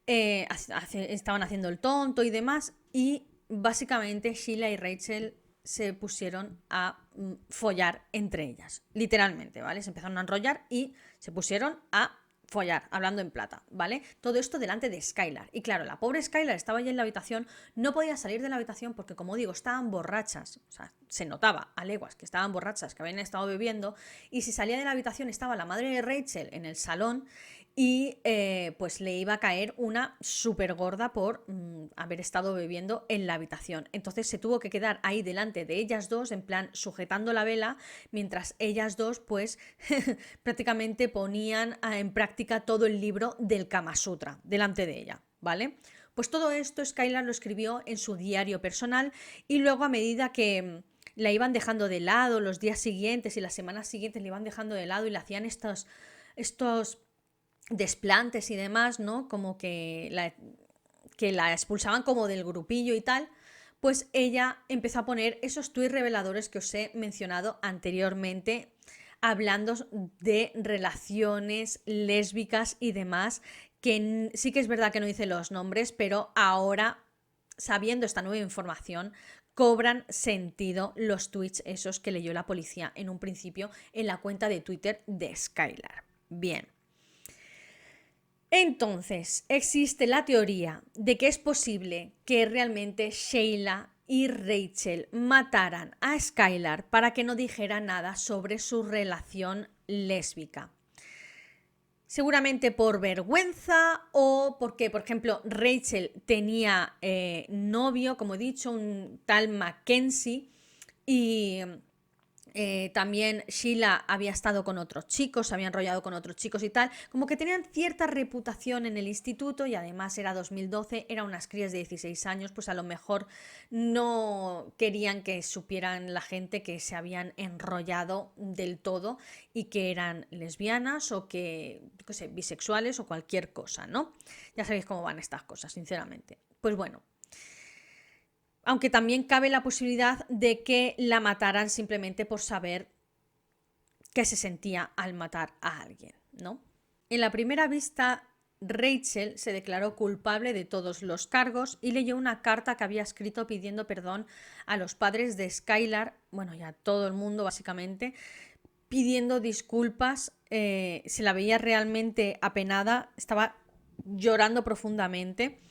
estaban haciendo el tonto y demás, y básicamente Sheila y Rachel se pusieron a follar entre ellas, literalmente, ¿vale? Se empezaron a enrollar y se pusieron a follar, hablando en plata, ¿vale? Todo esto delante de Skylar. Y claro, la pobre Skylar estaba allí en la habitación, no podía salir de la habitación porque, como digo, estaban borrachas. O sea, se notaba a leguas que estaban borrachas, que habían estado bebiendo. Y si salía de la habitación estaba la madre de Rachel en el salón y pues le iba a caer una súper gorda por haber estado bebiendo en la habitación. Entonces se tuvo que quedar ahí delante de ellas dos, en plan sujetando la vela, mientras ellas dos pues prácticamente ponían en práctica todo el libro del Kama Sutra delante de ella, ¿vale? Pues todo esto Skylar lo escribió en su diario personal y luego, a medida que la iban dejando de lado los días siguientes y las semanas siguientes, le iban dejando de lado y le hacían estos desplantes y demás, ¿no? Como que la expulsaban como del grupillo y tal, pues ella empezó a poner esos tuits reveladores que os he mencionado anteriormente, hablando de relaciones lésbicas y demás, que sí que es verdad que no dice los nombres, pero ahora, sabiendo esta nueva información, cobran sentido los tweets esos que leyó la policía en un principio en la cuenta de Twitter de Skylar. Bien. Entonces, existe la teoría de que es posible que realmente Sheila y Rachel mataran a Skylar para que no dijera nada sobre su relación lésbica. Seguramente por vergüenza o porque, por ejemplo, Rachel tenía novio, como he dicho, un tal Mackenzie, y también Sheila había estado con otros chicos, se había enrollado con otros chicos y tal, como que tenían cierta reputación en el instituto y además era 2012, eran unas crías de 16 años, pues a lo mejor no querían que supieran la gente que se habían enrollado del todo y que eran lesbianas o que, yo qué sé, bisexuales o cualquier cosa, ¿no? Ya sabéis cómo van estas cosas, sinceramente. Pues bueno. Aunque también cabe la posibilidad de que la mataran simplemente por saber qué se sentía al matar a alguien, ¿no? En la primera vista, Rachel se declaró culpable de todos los cargos y leyó una carta que había escrito pidiendo perdón a los padres de Skylar, bueno, y a todo el mundo básicamente, pidiendo disculpas. Se la veía realmente apenada, estaba llorando profundamente.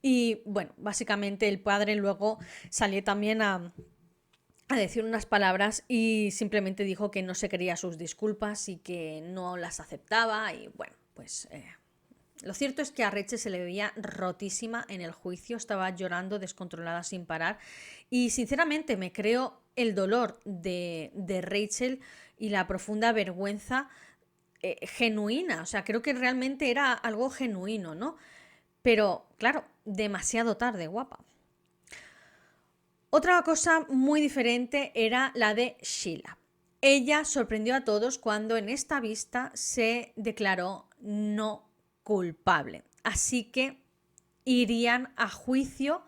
Y bueno, básicamente el padre luego salió también a decir unas palabras y simplemente dijo que no se quería sus disculpas y que no las aceptaba. Y bueno, pues lo cierto es que a Rachel se le veía rotísima en el juicio, estaba llorando descontrolada sin parar. Y sinceramente me creo el dolor de Rachel y la profunda vergüenza genuina. O sea, creo que realmente era algo genuino, ¿no? Pero, claro, demasiado tarde, guapa. Otra cosa muy diferente era la de Sheila. Ella sorprendió a todos cuando en esta vista se declaró no culpable. Así que irían a juicio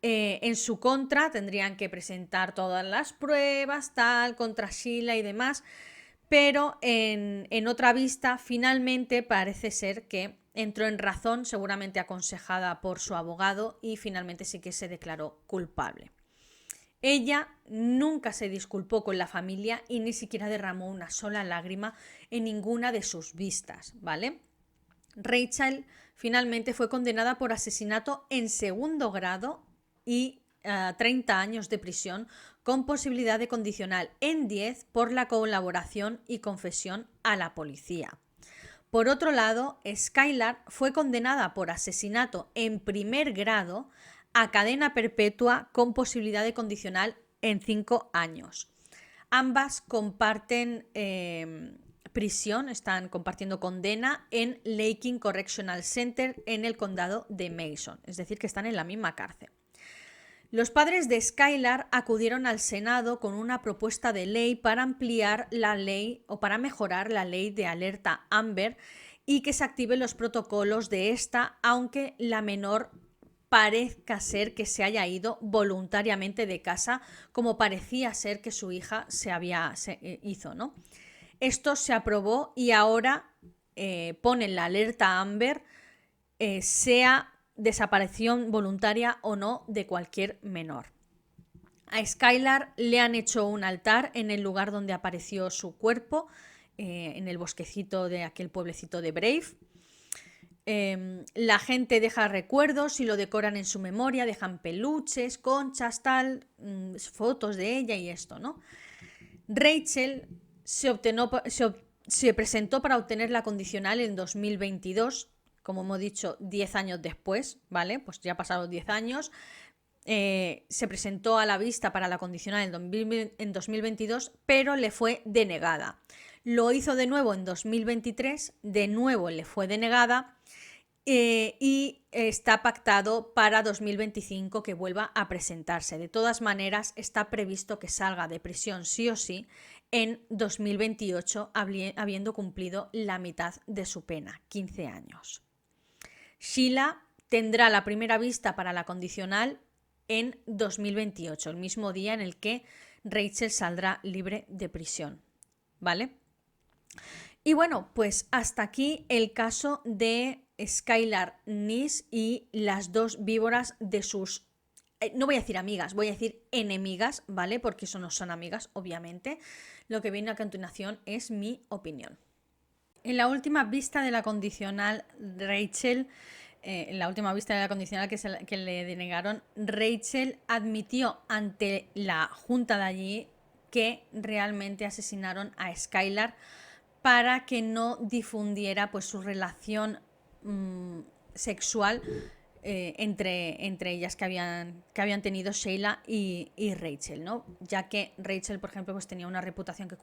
en su contra, tendrían que presentar todas las pruebas, tal, contra Sheila y demás. Pero en otra vista, finalmente parece ser que entró en razón, seguramente aconsejada por su abogado, y finalmente sí que se declaró culpable. Ella nunca se disculpó con la familia y ni siquiera derramó una sola lágrima en ninguna de sus vistas, ¿vale? Rachel finalmente fue condenada por asesinato en segundo grado y 30 años de prisión con posibilidad de condicional en 10 por la colaboración y confesión a la policía. Por otro lado, Skylar fue condenada por asesinato en primer grado a cadena perpetua con posibilidad de condicional en 5 años. Ambas comparten prisión, están compartiendo condena en Lakeland Correctional Center en el condado de Mason, es decir, que están en la misma cárcel. Los padres de Skylar acudieron al Senado con una propuesta de ley para ampliar la ley o para mejorar la ley de alerta Amber y que se activen los protocolos de esta, aunque la menor parezca ser que se haya ido voluntariamente de casa, como parecía ser que su hija hizo, ¿no? Esto se aprobó y ahora ponen la alerta Amber, sea desaparición voluntaria o no de cualquier menor. A Skylar le han hecho un altar en el lugar donde apareció su cuerpo en el bosquecito de aquel pueblecito de Brave. La gente deja recuerdos y lo decoran en su memoria, dejan peluches, conchas, tal, fotos de ella y esto, ¿no? Rachel se presentó para obtener la condicional en 2022, como hemos dicho, 10 años después, ¿vale? Pues ya pasaron 10 años. Se presentó a la vista para la condicional en 2022, pero le fue denegada. Lo hizo de nuevo en 2023, de nuevo le fue denegada. Y está pactado para 2025 que vuelva a presentarse. De todas maneras, está previsto que salga de prisión sí o sí en 2028, habiendo cumplido la mitad de su pena, 15 años. Sheila tendrá la primera vista para la condicional en 2028, el mismo día en el que Rachel saldrá libre de prisión, ¿vale? Y bueno, pues hasta aquí el caso de Skylar Neese y las dos víboras de sus, no voy a decir amigas, voy a decir enemigas, ¿vale? Porque eso no son amigas, obviamente. Lo que viene a continuación es mi opinión. En la última vista de la condicional, Rachel, en la última vista de la condicional que le denegaron, Rachel admitió ante la junta de allí que realmente asesinaron a Skylar para que no difundiera pues su relación sexual entre ellas que habían tenido Sheila y Rachel, ¿no? Ya que Rachel, por ejemplo, pues tenía una reputación que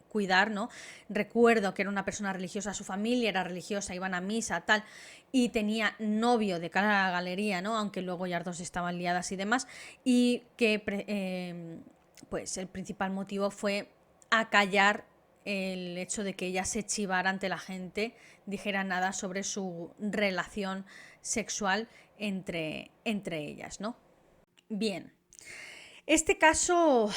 cuidar, ¿no? Recuerdo que era una persona religiosa, su familia era religiosa, iban a misa, tal, y tenía novio de cara a la galería, ¿no? Aunque luego ya dos estaban liadas y demás, y que pues el principal motivo fue acallar el hecho de que ella se chivara ante la gente, dijera nada sobre su relación sexual entre ellas, ¿no? Bien, este caso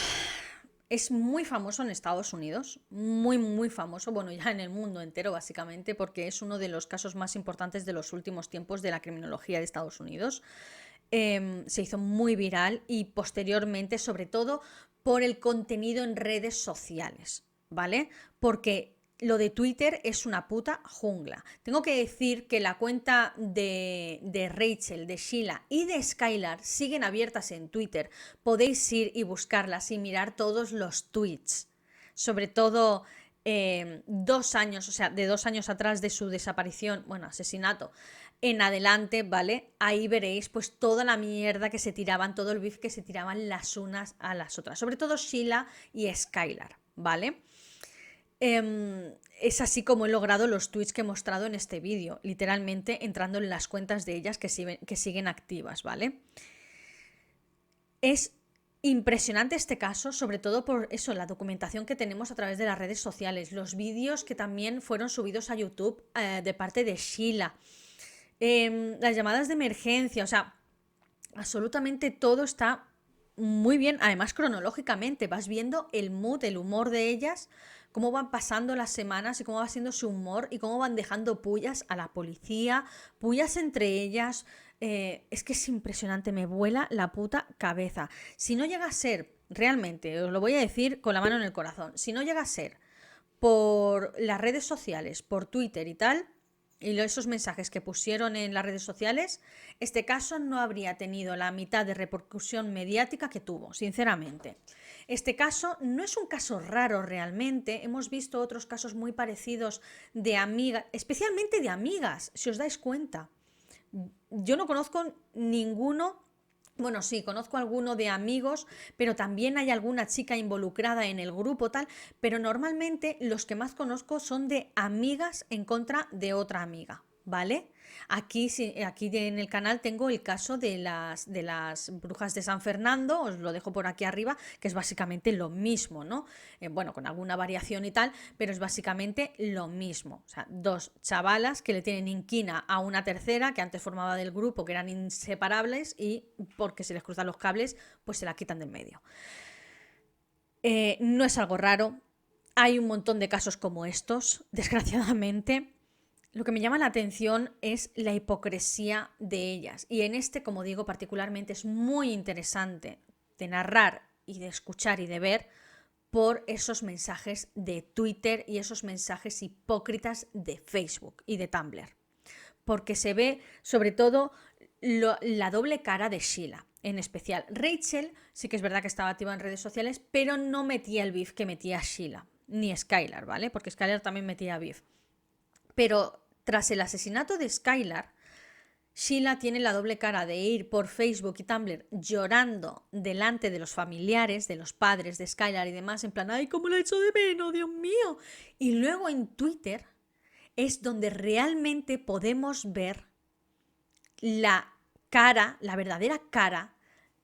es muy famoso en Estados Unidos, muy famoso, bueno, ya en el mundo entero básicamente, porque es uno de los casos más importantes de los últimos tiempos de la criminología de Estados Unidos. Se hizo muy viral y posteriormente, sobre todo, por el contenido en redes sociales, ¿vale? Porque lo de Twitter es una puta jungla. Tengo que decir que la cuenta de Rachel, de Sheila y de Skylar siguen abiertas en Twitter. Podéis ir y buscarlas y mirar todos los tweets. Sobre todo 2 años, o sea, de 2 años atrás de su desaparición, bueno, asesinato, en adelante, ¿vale? Ahí veréis pues toda la mierda que se tiraban, todo el beef que se tiraban las unas a las otras. Sobre todo Sheila y Skylar, ¿vale? Es así como he logrado los tweets que he mostrado en este vídeo, literalmente entrando en las cuentas de ellas que siguen activas, ¿vale? Es impresionante este caso, sobre todo por eso, la documentación que tenemos a través de las redes sociales, los vídeos que también fueron subidos a YouTube de parte de Sheila, las llamadas de emergencia, o sea, absolutamente todo está muy bien, además cronológicamente, vas viendo el mood, el humor de ellas, cómo van pasando las semanas y cómo va siendo su humor y cómo van dejando pullas a la policía, pullas entre ellas. Es que es impresionante, me vuela la puta cabeza. Si no llega a ser, realmente, os lo voy a decir con la mano en el corazón, si no llega a ser por las redes sociales, por Twitter y tal, y esos mensajes que pusieron en las redes sociales, este caso no habría tenido la mitad de repercusión mediática que tuvo, sinceramente. Este caso no es un caso raro realmente, hemos visto otros casos muy parecidos de amigas, especialmente de amigas, si os dais cuenta. Yo no conozco ninguno, bueno, sí, conozco alguno de amigos, pero también hay alguna chica involucrada en el grupo tal, pero normalmente los que más conozco son de amigas en contra de otra amiga, ¿vale? Aquí en el canal tengo el caso de las brujas de San Fernando, os lo dejo por aquí arriba, que es básicamente lo mismo, ¿no? Bueno, con alguna variación y tal, pero es básicamente lo mismo. O sea, 2 chavalas que le tienen inquina a una tercera que antes formaba del grupo, que eran inseparables y porque se les cruzan los cables, pues se la quitan del medio. No es algo raro, hay un montón de casos como estos, desgraciadamente. Lo que me llama la atención es la hipocresía de ellas. Y en este, como digo, particularmente es muy interesante de narrar y de escuchar y de ver por esos mensajes de Twitter y esos mensajes hipócritas de Facebook y de Tumblr. Porque se ve sobre todo la doble cara de Sheila. En especial, Rachel sí que es verdad que estaba activa en redes sociales, pero no metía el beef que metía Sheila, ni Skylar, ¿vale? Porque Skylar también metía beef. Pero tras el asesinato de Skylar, Sheila tiene la doble cara de ir por Facebook y Tumblr llorando delante de los familiares, de los padres de Skylar y demás, en plan, ¡ay, cómo la he hecho de menos, Dios mío! Y luego en Twitter es donde realmente podemos ver la cara, la verdadera cara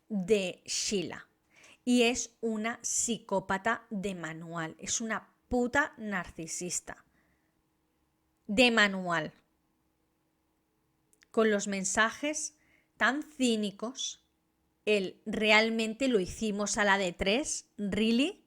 de Sheila. Y es una psicópata de manual, es una puta narcisista. De manual. Con los mensajes tan cínicos, el realmente lo hicimos a la de 3, ¿really?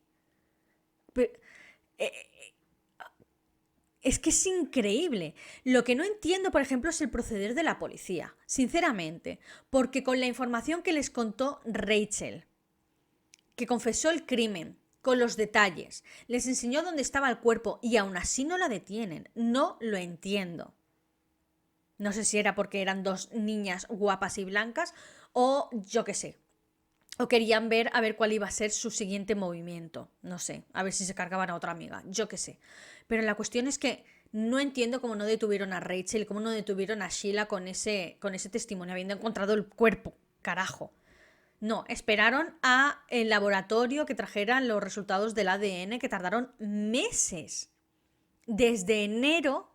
Es que es increíble. Lo que no entiendo, por ejemplo, es el proceder de la policía, sinceramente, porque con la información que les contó Rachel, que confesó el crimen, con los detalles, les enseñó dónde estaba el cuerpo y aún así no la detienen. No lo entiendo. No sé si era porque eran dos niñas guapas y blancas o yo qué sé. O querían ver a ver cuál iba a ser su siguiente movimiento. No sé, a ver si se cargaban a otra amiga, yo qué sé. Pero la cuestión es que no entiendo cómo no detuvieron a Rachel, cómo no detuvieron a Sheila con ese testimonio, habiendo encontrado el cuerpo, carajo. No, esperaron a el laboratorio que trajera los resultados del ADN, que tardaron meses. Desde enero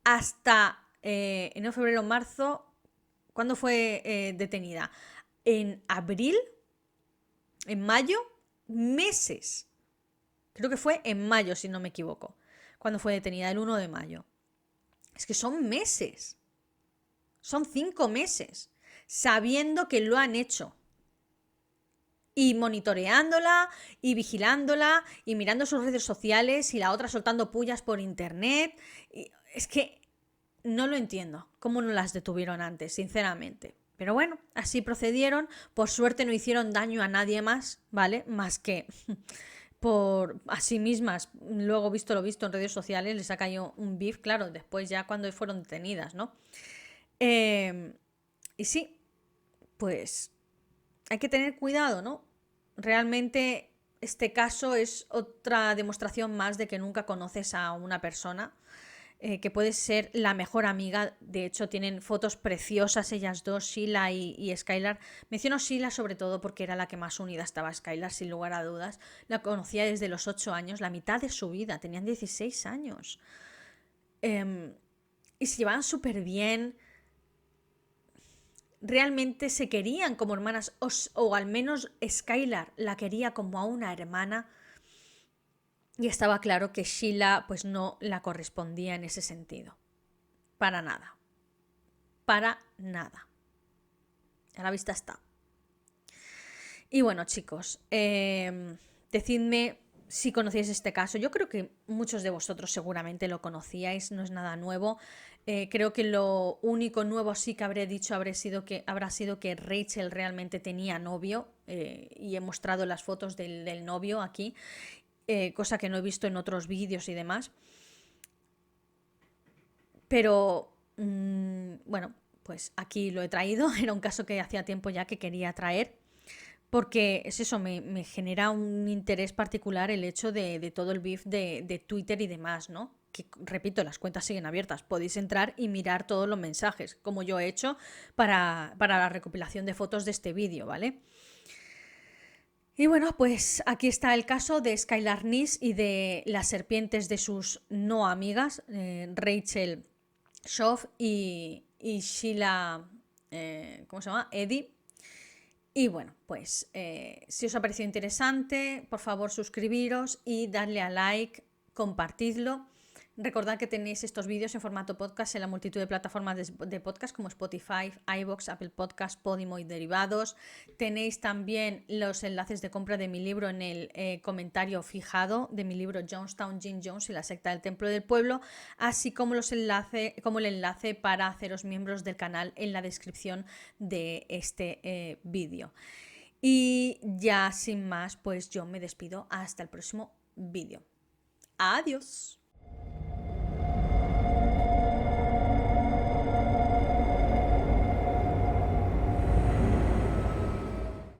hasta enero, febrero, marzo. ¿Cuándo fue detenida? En abril, en mayo, meses. Creo que fue en mayo, si no me equivoco, cuando fue detenida, el 1 de mayo. Es que son meses. Son 5 meses. Sabiendo que lo han hecho. Y monitoreándola, y vigilándola, y mirando sus redes sociales, y la otra soltando pullas por internet. Y es que no lo entiendo. ¿Cómo no las detuvieron antes, sinceramente? Pero bueno, así procedieron. Por suerte no hicieron daño a nadie más, ¿vale? Más que por a sí mismas. Luego, visto lo visto en redes sociales, les ha caído un beef, claro, después ya cuando fueron detenidas, ¿no? Y sí, pues hay que tener cuidado, ¿no? Realmente este caso es otra demostración más de que nunca conoces a una persona. Que puede ser la mejor amiga. De hecho, tienen fotos preciosas ellas dos, Sheila y Skylar. Menciono Sheila sobre todo porque era la que más unida estaba a Skylar, sin lugar a dudas. La conocía desde los 8 años, la mitad de su vida. Tenían 16 años. Y se llevaban súper bien. Realmente se querían como hermanas, o al menos Skylar la quería como a una hermana. Y estaba claro que Sheila pues no la correspondía en ese sentido. Para nada. Para nada. A la vista está. Y bueno, chicos, decidme si conocíais este caso. Yo creo que muchos de vosotros seguramente lo conocíais, no es nada nuevo. Creo que lo único nuevo sí que habré dicho habrá sido que Rachel realmente tenía novio, y he mostrado las fotos del novio aquí. Cosa que no he visto en otros vídeos y demás. Pero, bueno, pues aquí lo he traído. Era un caso que hacía tiempo ya que quería traer. Porque es eso, me genera un interés particular el hecho de todo el beef de Twitter y demás, ¿no? Que, repito, las cuentas siguen abiertas. Podéis entrar y mirar todos los mensajes, como yo he hecho para la recopilación de fotos de este vídeo, ¿vale? Y bueno, pues aquí está el caso de Skylar Neese y de las serpientes de sus no amigas, Rachel Schaff y Sheila, ¿cómo se llama? Eddie. Y bueno, pues si os ha parecido interesante, por favor suscribiros y darle a like, compartidlo. Recordad que tenéis estos vídeos en formato podcast en la multitud de plataformas de podcast como Spotify, iVoox, Apple Podcast, Podimo y derivados. Tenéis también los enlaces de compra de mi libro en el comentario fijado de mi libro Jonestown, Jim Jones y la secta del Templo del Pueblo, así como el enlace para haceros miembros del canal en la descripción de este vídeo. Y ya sin más, pues yo me despido hasta el próximo vídeo. Adiós.